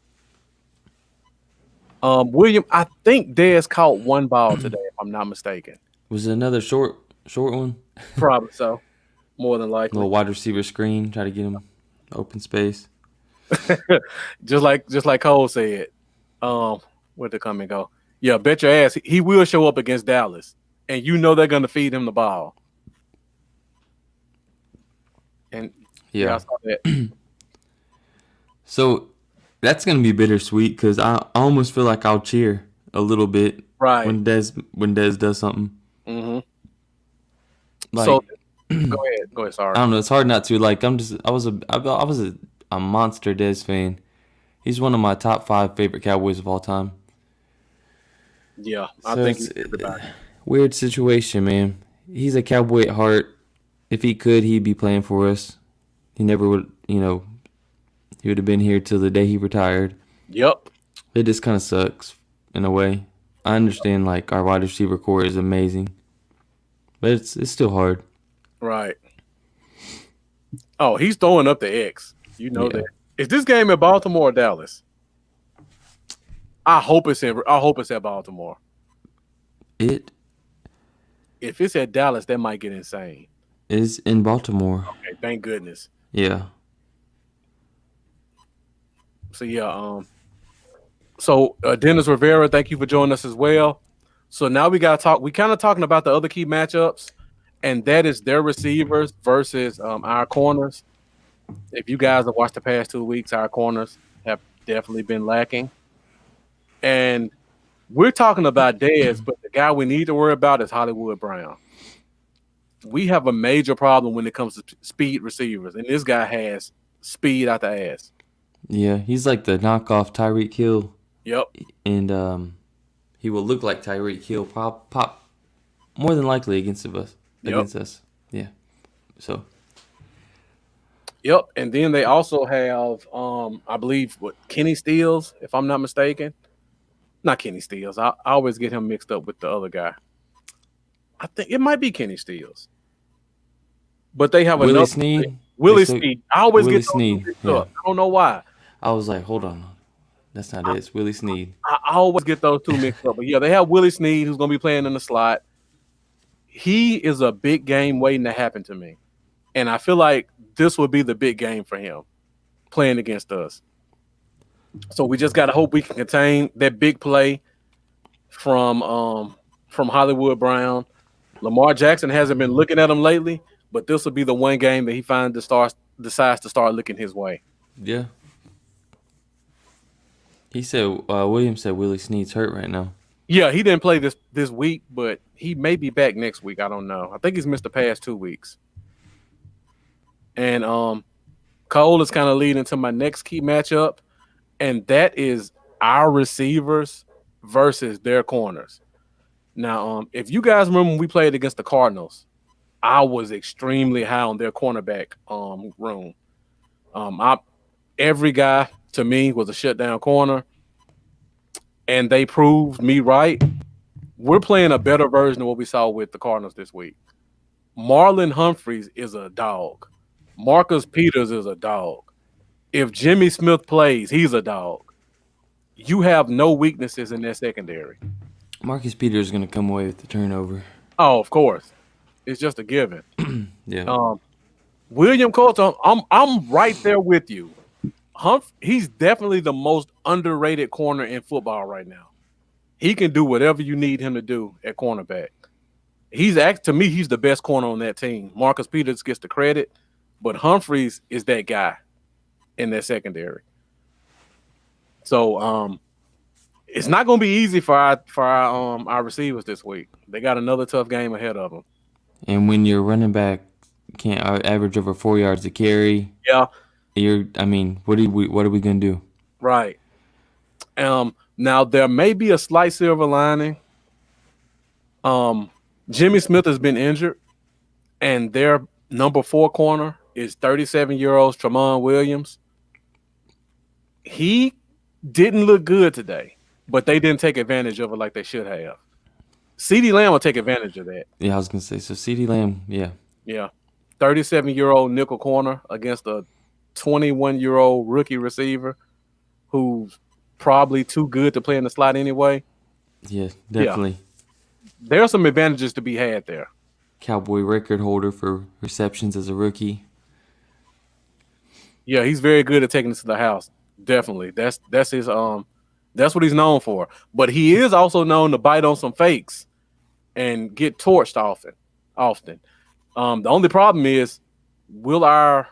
William, I think Dez caught one ball today, if I'm not mistaken. Was it another short one? Probably so. More than likely. Little wide receiver screen, try to get him open space. just like Cole said. Where'd the comment go? Yeah, bet your ass he will show up against Dallas. And you know they're gonna feed him the ball. And yeah I saw that. So that's gonna be bittersweet because I almost feel like I'll cheer a little bit when Dez does something. Mm-hmm. Like, so go ahead. Sorry. I don't know. It's hard not to. Like I was a monster Dez fan. He's one of my top 5 favorite Cowboys of all time. Yeah, I think he's everybody. Weird situation, man. He's a Cowboy at heart. If he could, he'd be playing for us. He never would, he would have been here till the day he retired. Yep. It just kind of sucks in a way. I understand like our wide receiver core is amazing, but it's still hard. Right. Oh, he's throwing up the X. You know Yeah. that. Is this game at Baltimore or Dallas? I hope it's at Baltimore. It If it's at Dallas, that might get insane. is in Baltimore. Okay, thank goodness. Yeah. So yeah, Dennis Rivera, thank you for joining us as well. So now we gotta talk. We kind of talking about the other key matchups, and that is their receivers versus our corners. If you guys have watched the past 2 weeks, our corners have definitely been lacking. And we're talking about Dez, but the guy we need to worry about is Hollywood Brown. We have a major problem when it comes to speed receivers, and this guy has speed out the ass. Yeah, he's like the knockoff Tyreek Hill, Yep. and he will look like Tyreek Hill pop more than likely against us. Yeah. So Yep. And then they also have, I believe, Kenny Stills, if I'm not mistaken. Not Kenny Stills. I always get him mixed up with the other guy. I think it might be Kenny Stills. But they have Willie another Snead. Willie Snead. I always Willie get those Snead, mixed yeah. up. I don't know why. I was like, hold on, that's not it. It's Willie Snead. I always get those two mixed up. But yeah, they have Willie Snead, who's going to be playing in the slot. He is a big game waiting to happen to me. And I feel like this would be the big game for him playing against us. So we just got to hope we can contain that big play from Hollywood Brown. Lamar Jackson hasn't been looking at him lately, but this will be the one game that he decides to start looking his way. Yeah. He said Williams said Willie Snead's hurt right now. Yeah, he didn't play this week, but he may be back next week. I don't know. I think he's missed the past 2 weeks. And Cole is kind of leading to my next key matchup, and that is our receivers versus their corners. Now, if you guys remember when we played against the Cardinals, I was extremely high on their cornerback room. Every guy to me was a shutdown corner, and they proved me right. We're playing a better version of what we saw with the Cardinals this week. Marlon Humphreys is a dog. Marcus Peters is a dog. If Jimmy Smith plays, he's a dog. You have no weaknesses in that secondary. Marcus Peters is going to come away with the turnover. Oh, of course. It's just a given. Yeah. William Coulter, I'm right there with you. He's definitely the most underrated corner in football right now. He can do whatever you need him to do at cornerback. To me, he's the best corner on that team. Marcus Peters gets the credit, but Humphreys is that guy in that secondary. So it's not going to be easy for our receivers this week. They got another tough game ahead of them. And when your running back can't average over 4 yards a carry, yeah, what are we gonna do? Right. Now there may be a slight silver lining. Jimmy Smith has been injured, and their number 4 corner is 37-year-old Tramon Williams. He didn't look good today, but they didn't take advantage of it like they should have. CeeDee Lamb will take advantage of that. Yeah, I was gonna say so. CeeDee Lamb, yeah. 37-year-old nickel corner against a 21-year-old rookie receiver who's probably too good to play in the slot anyway. Yeah, definitely. Yeah. There are some advantages to be had there. Cowboy record holder for receptions as a rookie. Yeah, he's very good at taking it to the house. Definitely. That's his that's what he's known for. But he is also known to bite on some fakes and get torched often. The only problem is, will our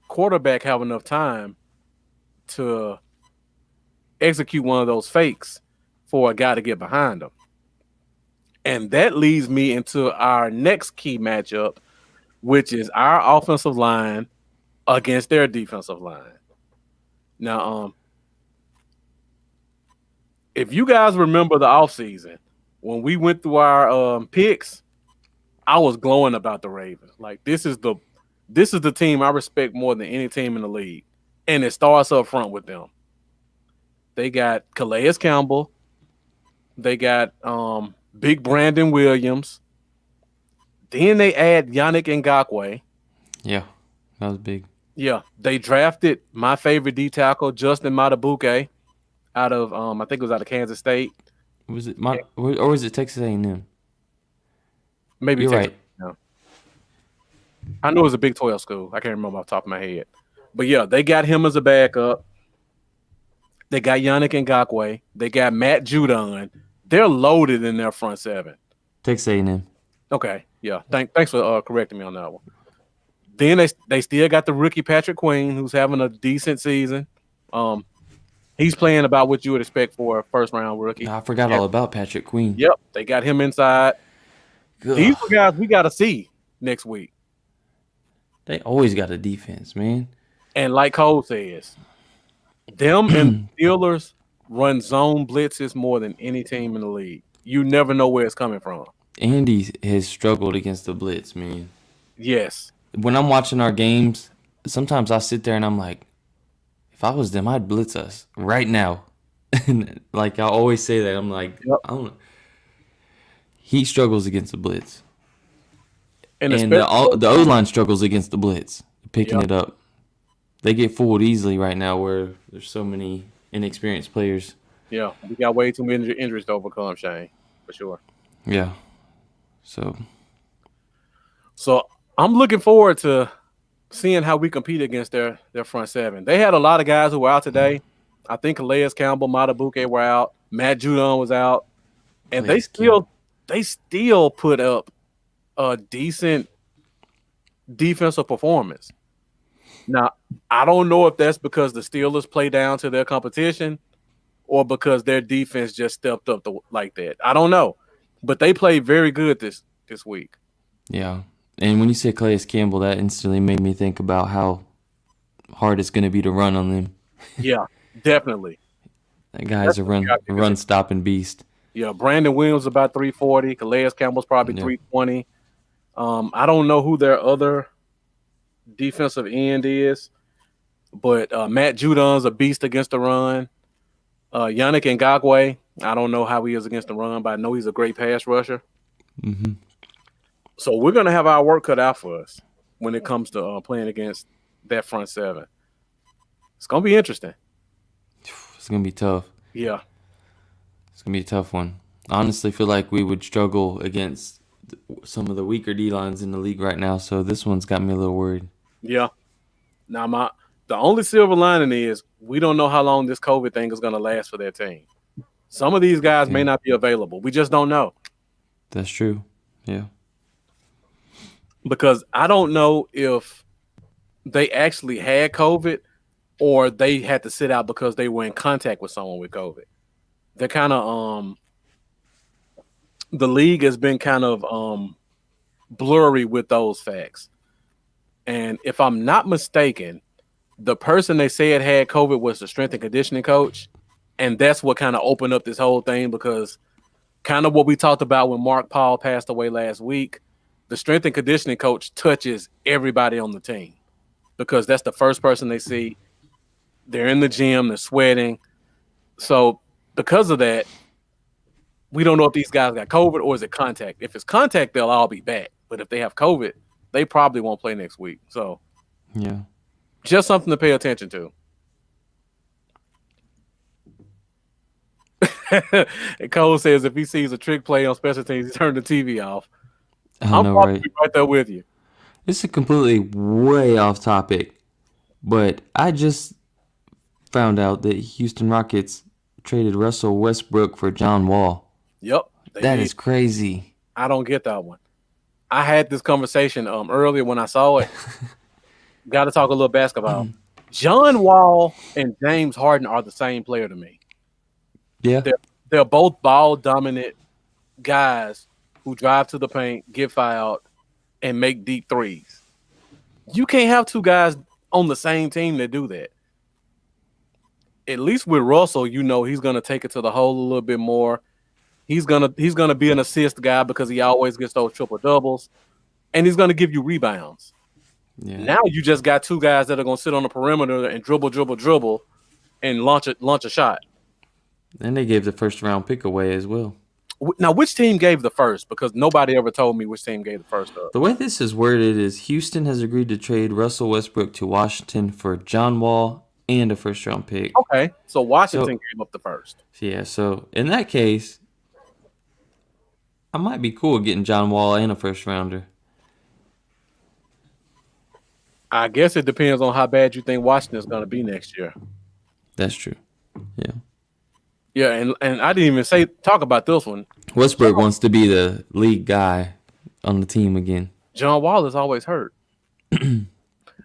quarterback have enough time to execute one of those fakes for a guy to get behind him? And that leads me into our next key matchup, which is our offensive line against their defensive line. Now, if you guys remember the offseason, when we went through our picks, I was glowing about the Ravens. Like, this is the team I respect more than any team in the league. And it starts up front with them. They got Calais Campbell. They got Big Brandon Williams. Then they add Yannick Ngakoue. Yeah, that was big. Yeah, they drafted my favorite D tackle, Justin Matabuke, out of I think it was out of Kansas State. Was it or was it Texas A&M? Maybe You're Texas. right. No. I know it was a Big 12 school. I can't remember off the top of my head. But yeah, they got him as a backup. They got Yannick Ngakoue. They got Matt Judon. They're loaded in their front seven. Texas A&M. Okay, yeah. Thanks for correcting me on that one. Then they still got the rookie Patrick Queen, who's having a decent season. He's playing about what you would expect for a first-round rookie. I forgot all about Patrick Queen. Yep, they got him inside. Ugh. These are guys we got to see next week. They always got a defense, man. And like Cole says, them and the Steelers run zone blitzes more than any team in the league. You never know where it's coming from. Andy has struggled against the blitz, man. Yes. When I'm watching our games, sometimes I sit there and I'm like, if I was them, I'd blitz us right now. And like I always say that, I'm like, Yep. I don't know. He struggles against the blitz. And the O-line struggles against the blitz, picking Yep. it up. They get fooled easily right now where there's so many inexperienced players. Yeah, we got way too many injuries to overcome, Shane, for sure. Yeah. So I'm looking forward to seeing how we compete against their front seven. They had a lot of guys who were out today. I think Calais Campbell, Matabuke were out. Matt Judon was out. And they still put up a decent defensive performance. Now, I don't know if that's because the Steelers play down to their competition or because their defense just stepped up like that. I don't know. But they played very good this week. yeah. And when you said Calais Campbell, that instantly made me think about how hard it's going to be to run on them. Yeah, definitely. That guy's a run stopping beast. Yeah, Brandon Williams about 340. Calais Campbell's probably 320. I don't know who their other defensive end is, but Matt Judon's a beast against the run. Yannick Ngakoue, I don't know how he is against the run, but I know he's a great pass rusher. Mm-hmm. So we're going to have our work cut out for us when it comes to playing against that front seven. It's going to be interesting. It's going to be tough. Yeah. It's going to be a tough one. I honestly feel like we would struggle against some of the weaker D-lines in the league right now, so this one's got me a little worried. Yeah. Now, the only silver lining is we don't know how long this COVID thing is going to last for their team. Some of these guys may not be available. We just don't know. That's true. Yeah. Because I don't know if they actually had COVID or they had to sit out because they were in contact with someone with COVID. They're kind of the league has been kind of blurry with those facts. And if I'm not mistaken, the person they said had COVID was the strength and conditioning coach. And that's what kind of opened up this whole thing, because kind of what we talked about when Mark Paul passed away last week, the strength and conditioning coach touches everybody on the team because that's the first person they see. They're in the gym, they're sweating. So because of that, we don't know if these guys got COVID or is it contact. If it's contact, they'll all be back. But if they have COVID, they probably won't play next week. So yeah, just something to pay attention to. And Cole says if he sees a trick play on special teams, he turn the TV off. I know, right? Right there with you. This is completely way off topic, but I just found out that Houston Rockets traded Russell Westbrook for John Wall. Yep. That is crazy. I don't get that one. I had this conversation earlier when I saw it. Got to talk a little basketball. John Wall and James Harden are the same player to me. Yeah. They're both ball-dominant guys who drive to the paint, get fouled, and make deep threes. You can't have two guys on the same team that do that. At least with Russell, you know he's gonna take it to the hole a little bit more. He's gonna be an assist guy because he always gets those triple doubles, and he's gonna give you rebounds. Yeah. Now you just got two guys that are gonna sit on the perimeter and dribble, and launch a shot. And they gave the first round pick away as well. Now, which team gave the first? Because nobody ever told me which team gave the first up. The way this is worded is Houston has agreed to trade Russell Westbrook to Washington for John Wall and a first round pick. Okay, so Washington gave up the first. Yeah, so in that case, I might be cool getting John Wall and a first rounder. I guess it depends on how bad you think Washington's going to be next year. That's true. Yeah. Yeah, and I didn't even talk about this one. Westbrook wants to be the lead guy on the team again. John Wall is always hurt.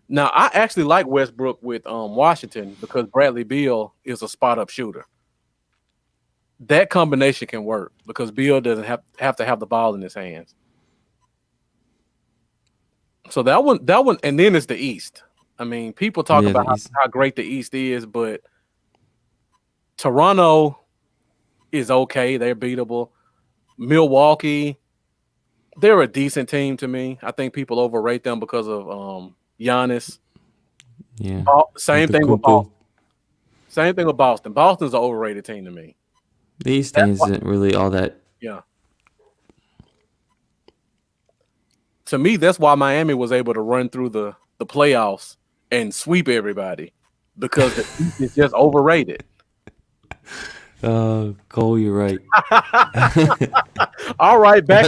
Now, I actually like Westbrook with Washington because Bradley Beal is a spot-up shooter. That combination can work because Beal doesn't have to have the ball in his hands. So that one, and then it's the East. I mean, people talk about how great the East is, but Toronto is okay. They're beatable. Milwaukee, they're a decent team to me. I think people overrate them because of Giannis. Yeah. Same thing with Boston. Same thing with Boston. Boston's an overrated team to me. These things isn't really all that. Yeah. To me, that's why Miami was able to run through the playoffs and sweep everybody because the East is just overrated. Cole, you're right. All right, back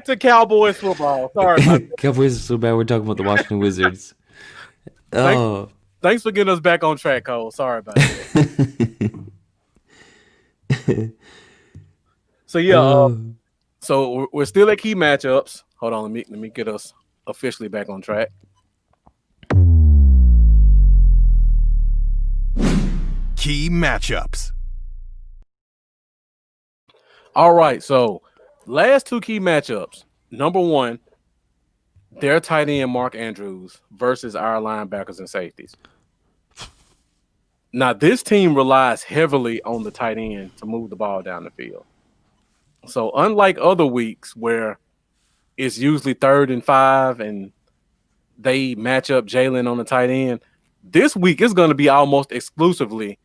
to Cowboys football. Sorry about that. Cowboys are so bad. We're talking about the Washington Wizards. Thanks for getting us back on track, Cole. Sorry about that. So yeah, so we're still at key matchups. Hold on, let me get us officially back on track. Key matchups. All right, so last two key matchups. Number one, their tight end Mark Andrews versus our linebackers and safeties. Now, this team relies heavily on the tight end to move the ball down the field. So unlike other weeks where it's usually 3rd and 5 and they match up Jalen on the tight end, this week is going to be almost exclusively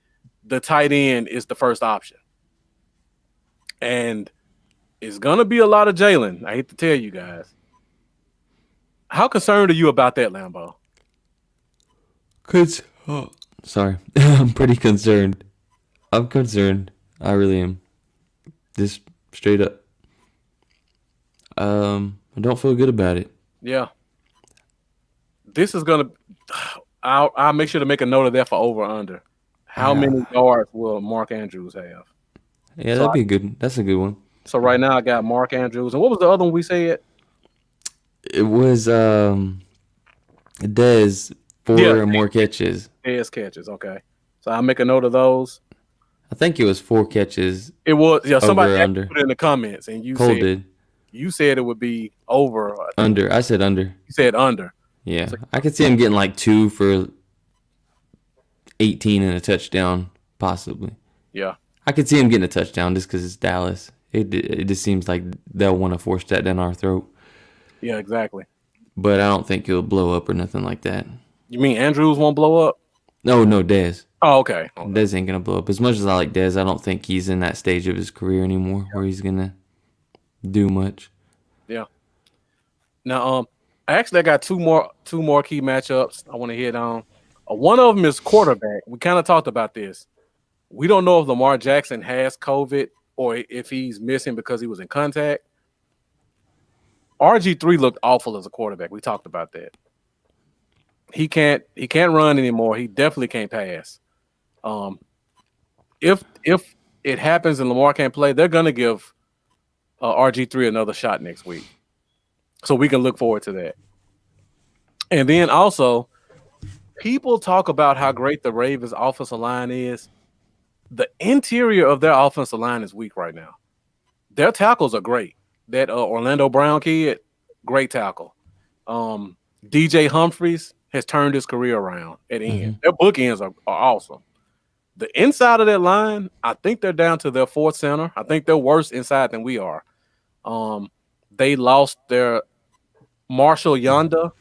the tight end is the first option. And it's going to be a lot of Jalen. I hate to tell you guys. How concerned are you about that, Lambo? Sorry. I'm pretty concerned. I'm concerned. I really am. Just straight up. I don't feel good about it. Yeah. This is going to... I'll make sure to make a note of that for over-under. How many yards will Mark Andrews have? Yeah, that'd be good. That's a good one. So right now I got Mark Andrews. And what was the other one we said? It was Dez 4 or more catches. Dez catches, okay. So I'll make a note of those. I think it was 4 catches. It was, yeah, somebody under. put it in the comments and you Cole did. You said it would be over. Under. I said under. You said under. Yeah. So, I could see him getting like 2 for 18 and a touchdown, possibly. Yeah. I could see him getting a touchdown just because it's Dallas. It just seems like they'll want to force that down our throat. Yeah, exactly. But I don't think he'll blow up or nothing like that. You mean Andrews won't blow up? No, Dez. Oh, okay. Dez ain't going to blow up. As much as I like Dez, I don't think he's in that stage of his career anymore where he's going to do much. Yeah. Now, I got two more key matchups I want to hit on. One of them is quarterback. We kind of talked about this. We don't know if Lamar Jackson has COVID or if he's missing because he was in contact. RG3 looked awful as a quarterback. We talked about that. He can't run anymore. He definitely can't pass. If it happens and Lamar can't play, they're gonna give RG3 another shot next week. So we can look forward to that. And then also, people talk about how great the Ravens' offensive line is. The interior of their offensive line is weak right now. Their tackles are great. That Orlando Brown kid, great tackle. DJ Humphries has turned his career around at end. Their bookends are awesome. The inside of that line, I think they're down to their 4th center. I think they're worse inside than we are. They lost their Marshall Yonda.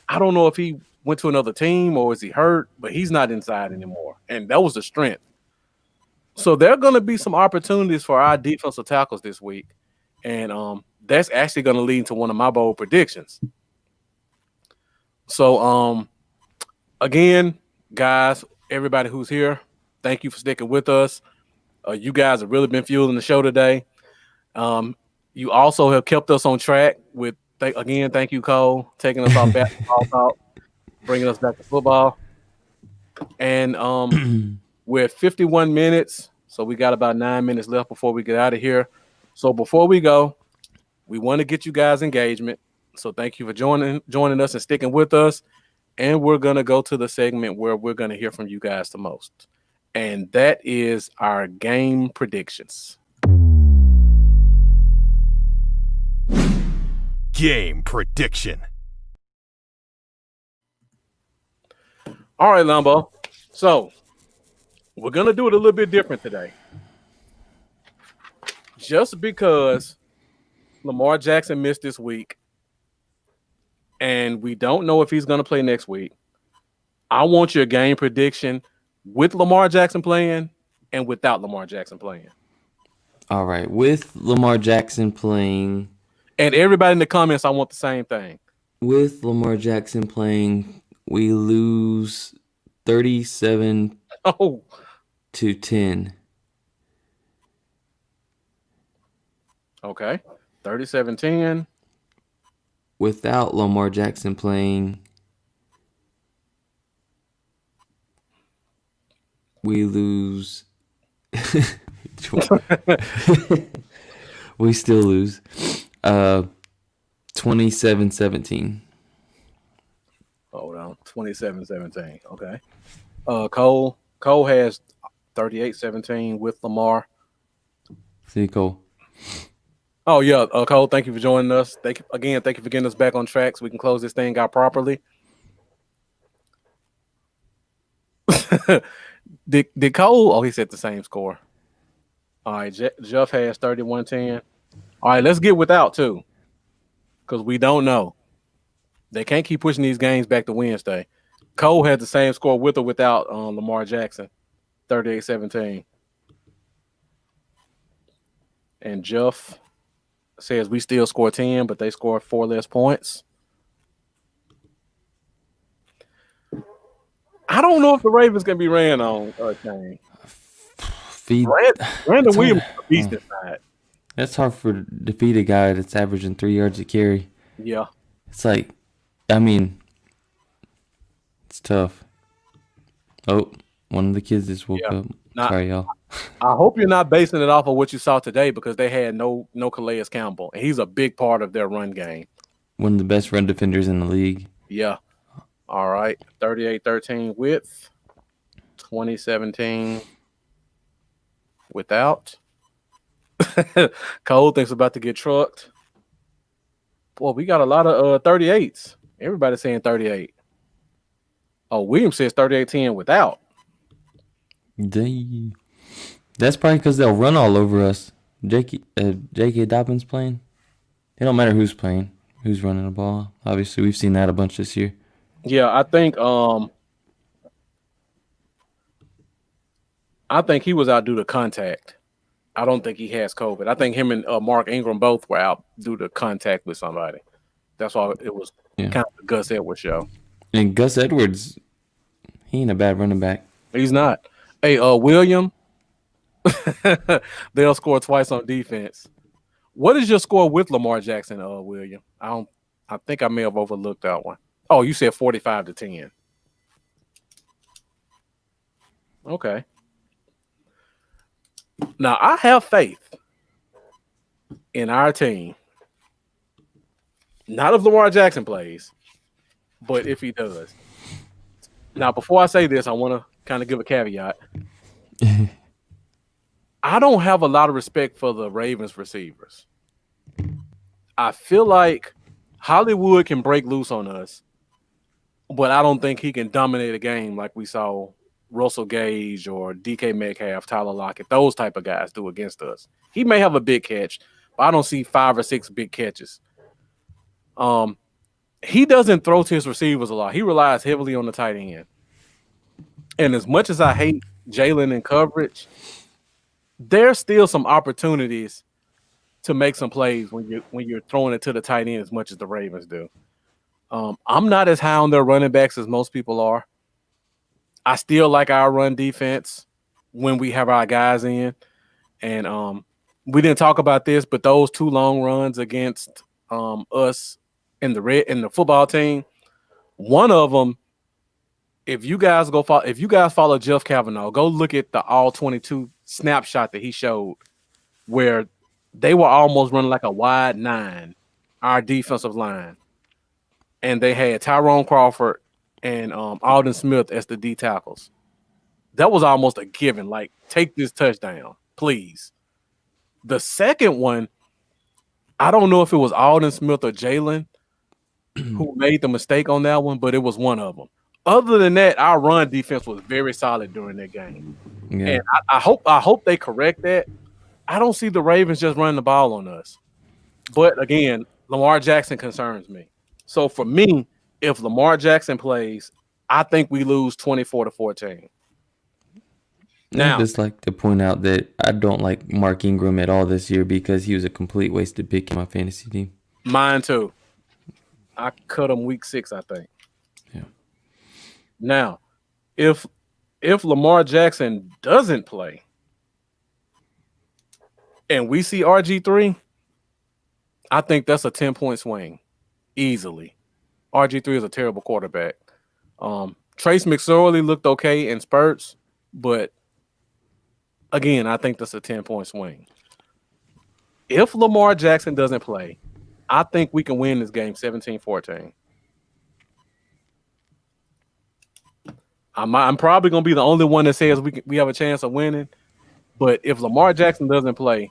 I don't know if he went to another team or is he hurt, but he's not inside anymore. And that was the strength. So there are going to be some opportunities for our defensive tackles this week, and that's actually going to lead to one of my bold predictions. So again, guys, everybody who's here, thank you for sticking with us. You guys have really been fueling the show today. You also have kept us on track with, again, thank you, Cole, taking us off basketball talk, bringing us back to football. And we're at 51 minutes, so we got about 9 minutes left before we get out of here. So before we go, we want to get you guys engagement. So thank you for joining us and sticking with us. And we're going to go to the segment where we're going to hear from you guys the most. And that is our game predictions. Game prediction. All right, Lambo. So we're going to do it a little bit different today. Just because Lamar Jackson missed this week and we don't know if he's going to play next week, I want your game prediction with Lamar Jackson playing and without Lamar Jackson playing. All right, with Lamar Jackson playing. And everybody in the comments, I want the same thing. With Lamar Jackson playing, we lose 37 to 10. Okay. 37-10. Without Lamar Jackson playing, we lose. We still lose. 27-17. Hold on. 27-17. Okay. Cole has 38-17 with Lamar. See, Cole. Oh, yeah. Cole, thank you for joining us. Thank you for getting us back on track so we can close this thing out properly. Did Cole? Oh, he said the same score. All right. Jeff has 31-10. All right, let's get without, too, because we don't know. They can't keep pushing these games back to Wednesday. Cole had the same score with or without Lamar Jackson, 38-17. And Jeff says we still score 10, but they scored 4 less points. I don't know if the Ravens can be ran on, Kane. Brandon Williams is a beast inside. That's hard for defeat a guy that's averaging 3 yards a carry. Yeah. It's like, I mean, it's tough. Oh, one of the kids just woke up. Sorry, y'all. I hope you're not basing it off of what you saw today because they had no Calais Campbell, and he's a big part of their run game. One of the best run defenders in the league. Yeah. All right. 38-13 with 20-17 without. Cole thinks about to get trucked. Boy, we got a lot of 38s. Everybody's saying 38. Oh, Williams says 38-10 without. That's probably because they'll run all over us. J.K. Dobbins playing. It don't matter who's playing, who's running the ball. Obviously, we've seen that a bunch this year. Yeah, I think he was out due to contact. I don't think he has COVID. I think him and Mark Ingram both were out due to contact with somebody. That's why it was kind of the Gus Edwards show. And Gus Edwards, he ain't a bad running back. He's not. Hey, William, they'll score twice on defense. What is your score with Lamar Jackson, William? I think I may have overlooked that one. Oh, you said 45-10. Okay. Now, I have faith in our team. Not if Lamar Jackson plays, but if he does. Now, before I say this, I want to kind of give a caveat. I don't have a lot of respect for the Ravens receivers. I feel like Hollywood can break loose on us, but I don't think he can dominate a game like we saw Russell Gage or DK Metcalf, Tyler Lockett, those type of guys do against us. He may have a big catch, but I don't see 5 or 6 big catches. He doesn't throw to his receivers a lot. He relies heavily on the tight end. And as much as I hate Jalen in coverage, there's still some opportunities to make some plays when you're throwing it to the tight end as much as the Ravens do. I'm not as high on their running backs as most people are. I still like our run defense when we have our guys in. And we didn't talk about this, but those 2 long runs against us in the football team, one of them, if you guys follow Jeff Kavanaugh, go look at the all 22 snapshot that he showed where they were almost running like a wide 9, our defensive line. And they had Tyrone Crawford and Alden Smith as the D tackles. That was almost a given. Like, take this touchdown, please. The second one, I don't know if it was Alden Smith or Jalen who made the mistake on that one, but it was one of them. Other than that, our run defense was very solid during that game. Yeah. And I hope they correct that. I don't see the Ravens just running the ball on us. But again, Lamar Jackson concerns me. So for me, if Lamar Jackson plays, I think we lose 24-14. Now, I'd just like to point out that I don't like Mark Ingram at all this year because he was a complete wasted pick in my fantasy team. Mine too. I cut him week 6, I think. Yeah. Now, if Lamar Jackson doesn't play and we see RG3, I think that's a 10-point swing easily. RG3 is a terrible quarterback. Trace McSorley looked okay in spurts, but again, I think that's a 10-point swing. If Lamar Jackson doesn't play, I think we can win this game 17-14. I'm probably going to be the only one that says we have a chance of winning, but if Lamar Jackson doesn't play,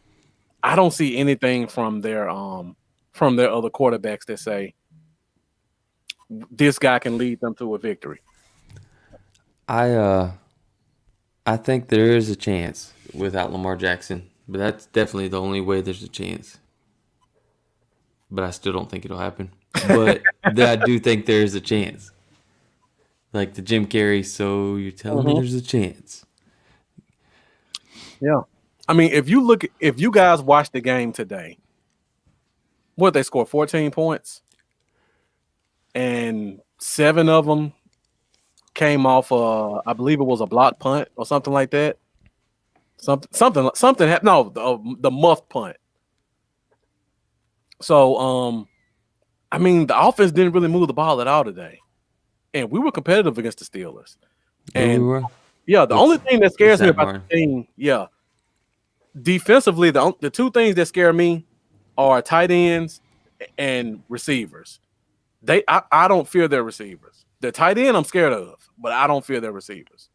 I don't see anything from their other quarterbacks that say this guy can lead them to a victory. I think there is a chance without Lamar Jackson, but that's definitely the only way there's a chance. But I still don't think it'll happen. But I do think there is a chance. Like the Jim Carrey, so you're telling me there's a chance. Yeah. I mean, if you guys watch the game today, what they scored 14 points, and 7 of them came off I believe it was a block punt or something like that. Something happened. No, the muffed punt. So I mean, the offense didn't really move the ball at all today, and we were competitive against the Steelers. And we were. Yeah, the only thing that scares me about the team, defensively, the 2 things that scare me are tight ends and receivers. I don't fear their receivers. The tight end I'm scared of, but I don't fear their receivers.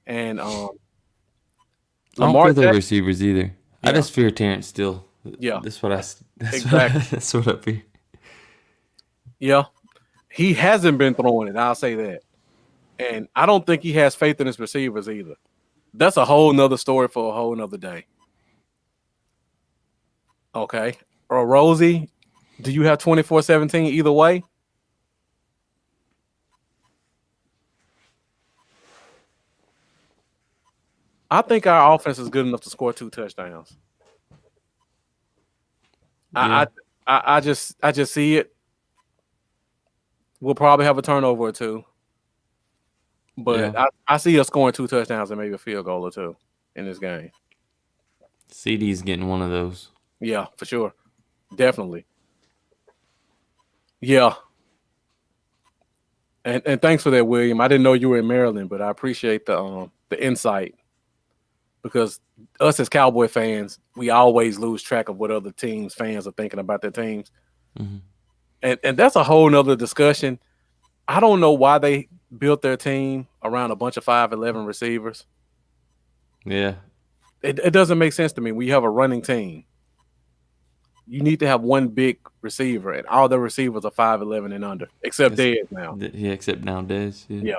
And I don't fear their receivers either. Yeah. I just fear Terrence Steele. Yeah, that's what I fear. Yeah, he hasn't been throwing it. I'll say that, and I don't think he has faith in his receivers either. That's a whole nother story for a whole nother day. Okay, or Rosie, do you have 24-17 either way? I think our offense is good enough to score 2 touchdowns. Yeah. I just see it. We'll probably have a turnover or 2. But yeah. I see us scoring 2 touchdowns and maybe a field goal or 2 in this game. CD's getting one of those. Yeah, for sure. Definitely. Yeah. And thanks for that, William. I didn't know you were in Maryland, but I appreciate the insight. Because us as Cowboy fans, we always lose track of what other teams' fans are thinking about their teams. Mm-hmm. And that's a whole nother discussion. I don't know why they built their team around a bunch of 5'11" receivers. Yeah. It doesn't make sense to me. When you have a running team, you need to have one big receiver, and all the receivers are 5'11" and under, except Dez now. Yeah, except now Dez. Yeah.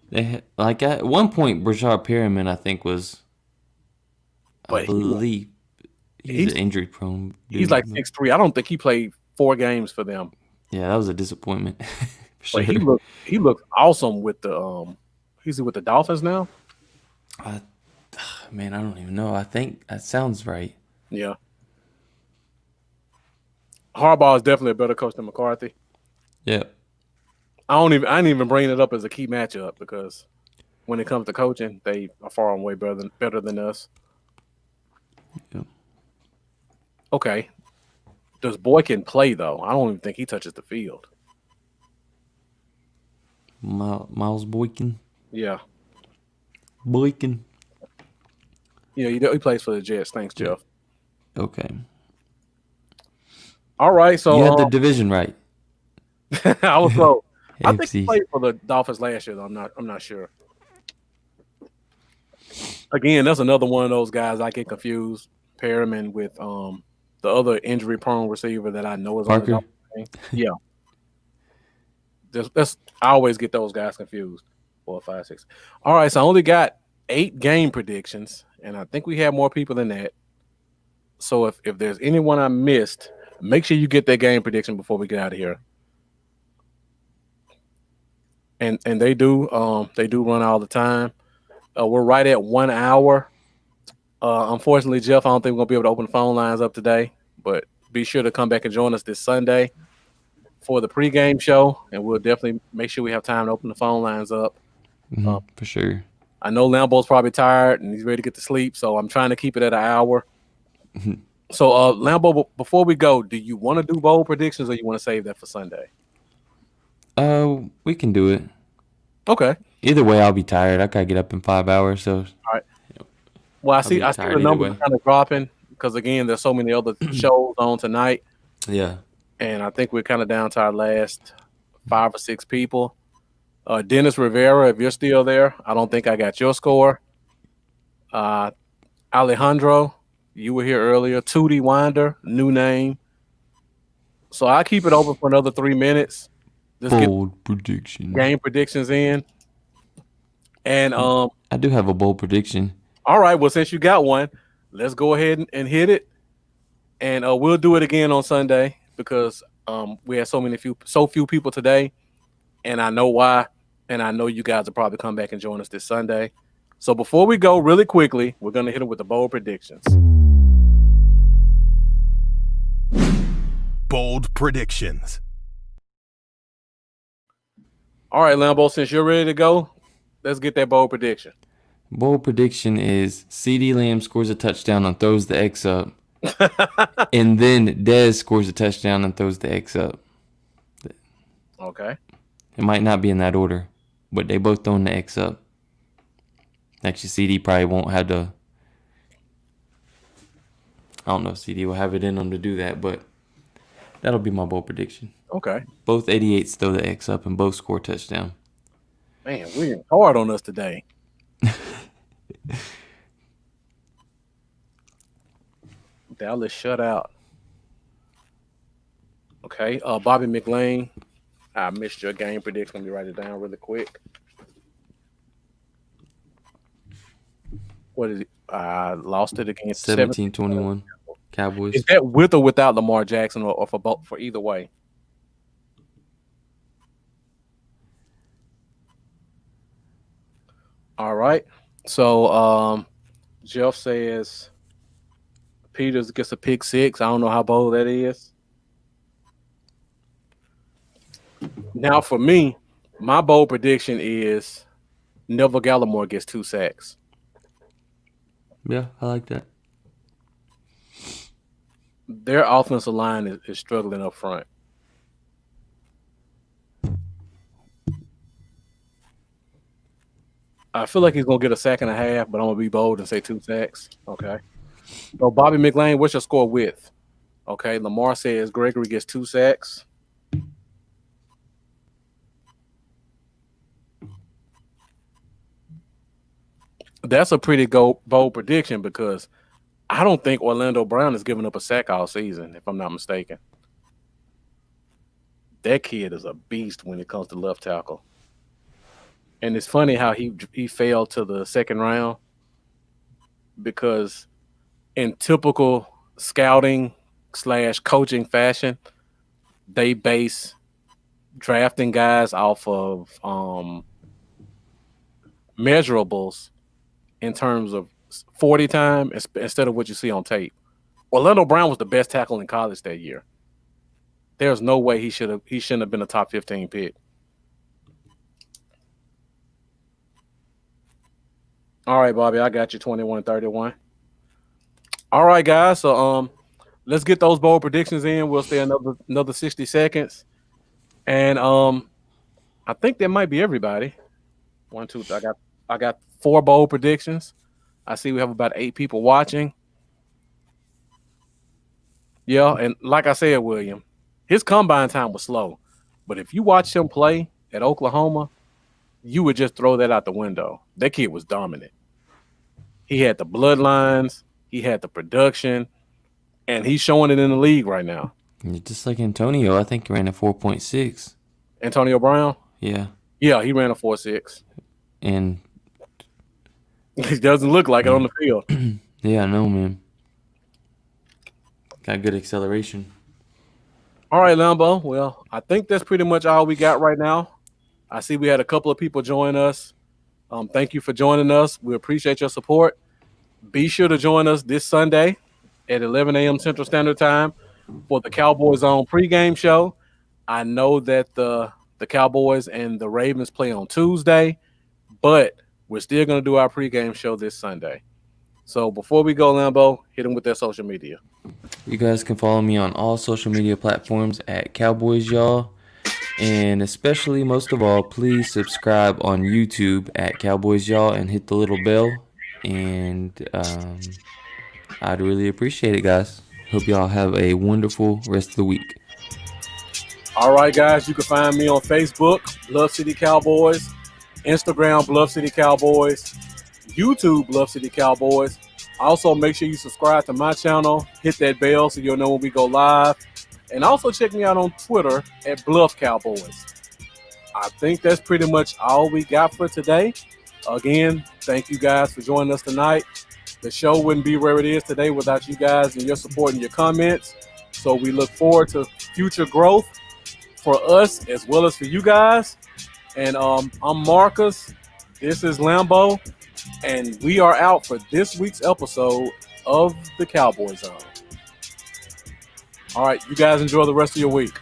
They had, like at one point, Brashard Perriman, I think, was, I believe, he's injury prone. He's like 6'3". I don't think he played 4 games for them. Yeah, that was a disappointment. Sure. But he looked awesome with the. He's with the Dolphins now. Man, I don't even know. I think that sounds right. Yeah. Harbaugh is definitely a better coach than McCarthy. Yeah. I didn't even bring it up as a key matchup because when it comes to coaching, they are far and away better than us. Yeah. Okay. Does Boykin play though? I don't even think he touches the field. Miles Boykin. Yeah. Boykin. Yeah, he plays for the Jets. Thanks, Jeff. Okay. All right, so You had the division right. I was close. I think he AFC. played for the Dolphins last year, though. I'm not sure. Again, that's another one of those guys I get confused. Perriman with the other injury prone receiver that I know is on the Parker. Dolphins team. Yeah. I always get those guys confused. 4, 5, 6. All right, so I only got 8 game predictions, and I think we have more people than that. So if there's anyone I missed, make sure you get that game prediction before we get out of here. And they do run all the time. We're right at 1 hour. Unfortunately, Jeff, I don't think we're gonna be able to open the phone lines up today, but be sure to come back and join us this Sunday for the pregame show, and we'll definitely make sure we have time to open the phone lines up. For sure. I know Lambo's probably tired and he's ready to get to sleep, so I'm trying to keep it at an hour. So, Lambo, before we go, do you want to do bold predictions or you want to save that for Sunday? We can do it. Okay. Either way, I'll be tired. I gotta get up in 5 hours, so Well, I I'll see be the tired either numbers way. kind of dropping because again, there's so many other shows on tonight, yeah. and I think we're kind of down to our last 5 or 6 people. Dennis Rivera, if you're still there, I don't think I got your score. Alejandro, you were here earlier. Tootie Winder, new name. So I keep it open for another 3 minutes. Just Bold prediction. get game predictions in. And I do have a bold prediction. all right, well, since you got one, let's go ahead and hit it. And we'll do it again on Sunday because we had so few people today, and I know why. And I know you guys will probably come back and join us this Sunday. So before we go, really quickly, we're gonna hit it with the bold predictions. Bold predictions. All right, Lambo, since you're ready to go, let's get that bold prediction. Bold prediction is CeeDee Lamb scores a touchdown and throws the X up. And then Dez scores a touchdown and throws the X up. Okay. It might not be in that order, but they both throwing the X up. Actually, CD probably won't have the. I don't know if CD will have it in him to do that, but that'll be my bold prediction. Okay. Both 88s throw the X up and both score touchdown. Man, we're hard on us today. Dallas shut out. Okay. Bobby McLean. I missed your game prediction. Let me write it down really quick. What is it? I lost it against 17-21 Cowboys. Is that with or without Lamar Jackson or for either way? All right. So Jeff says Peters gets a pick 6. I don't know how bold that is. Now for me, my bold prediction is Neville Gallimore gets 2 sacks. Yeah, I like that. Their offensive line is struggling up front. I feel like he's going to get a sack and a half, but I'm going to be bold and say 2 sacks. Okay. So, Bobby McLean, what's your score with? Okay. Lamar says Gregory gets 2 sacks. That's a pretty bold prediction because I don't think Orlando Brown has given up a sack all season, if I'm not mistaken. That kid is a beast when it comes to left tackle. And it's funny how he fell to the second round because in typical scouting / coaching fashion, they base drafting guys off of measurables in terms of 40 time instead of what you see on tape. Orlando Brown was the best tackle in college that year. There's no way he shouldn't have been a top 15 pick. All right, Bobby, I got you 21-31. All right, guys. So let's get those bold predictions in. We'll stay another 60 seconds. And I think that might be everybody. 1, 2, 3. I got 4 bold predictions. I see we have about 8 people watching. Yeah, and like I said, William, his combine time was slow. But if you watch him play at Oklahoma, you would just throw that out the window. That kid was dominant. He had the bloodlines, he had the production, and he's showing it in the league right now. Just like Antonio, I think he ran a 4.6. Antonio Brown? Yeah. Yeah, he ran a 4.6. And it doesn't look like it on the field. Yeah, I know, man. Got good acceleration. All right, Lambo. Well, I think that's pretty much all we got right now. I see we had a couple of people join us. Thank you for joining us. We appreciate your support. Be sure to join us this Sunday at 11 a.m. Central Standard Time for the Cowboys Zone pregame show. I know that the Cowboys and the Ravens play on Tuesday, but we're still going to do our pregame show this Sunday. So before we go, Lambo, hit them with their social media. You guys can follow me on all social media platforms at Cowboys Y'all. And especially, most of all, please subscribe on YouTube at Cowboys Y'all and hit the little bell. And I'd really appreciate it, guys. Hope y'all have a wonderful rest of the week. All right, guys, you can find me on Facebook, Bluff City Cowboys, Instagram, Bluff City Cowboys, YouTube, Bluff City Cowboys. Also, make sure you subscribe to my channel, hit that bell so you'll know when we go live. And also check me out on Twitter at Bluff Cowboys. I think that's pretty much all we got for today. Again, thank you guys for joining us tonight. The show wouldn't be where it is today without you guys and your support and your comments. So we look forward to future growth for us as well as for you guys. And I'm Marcus. This is Lambo. And we are out for this week's episode of the Cowboy Zone. All right, you guys enjoy the rest of your week.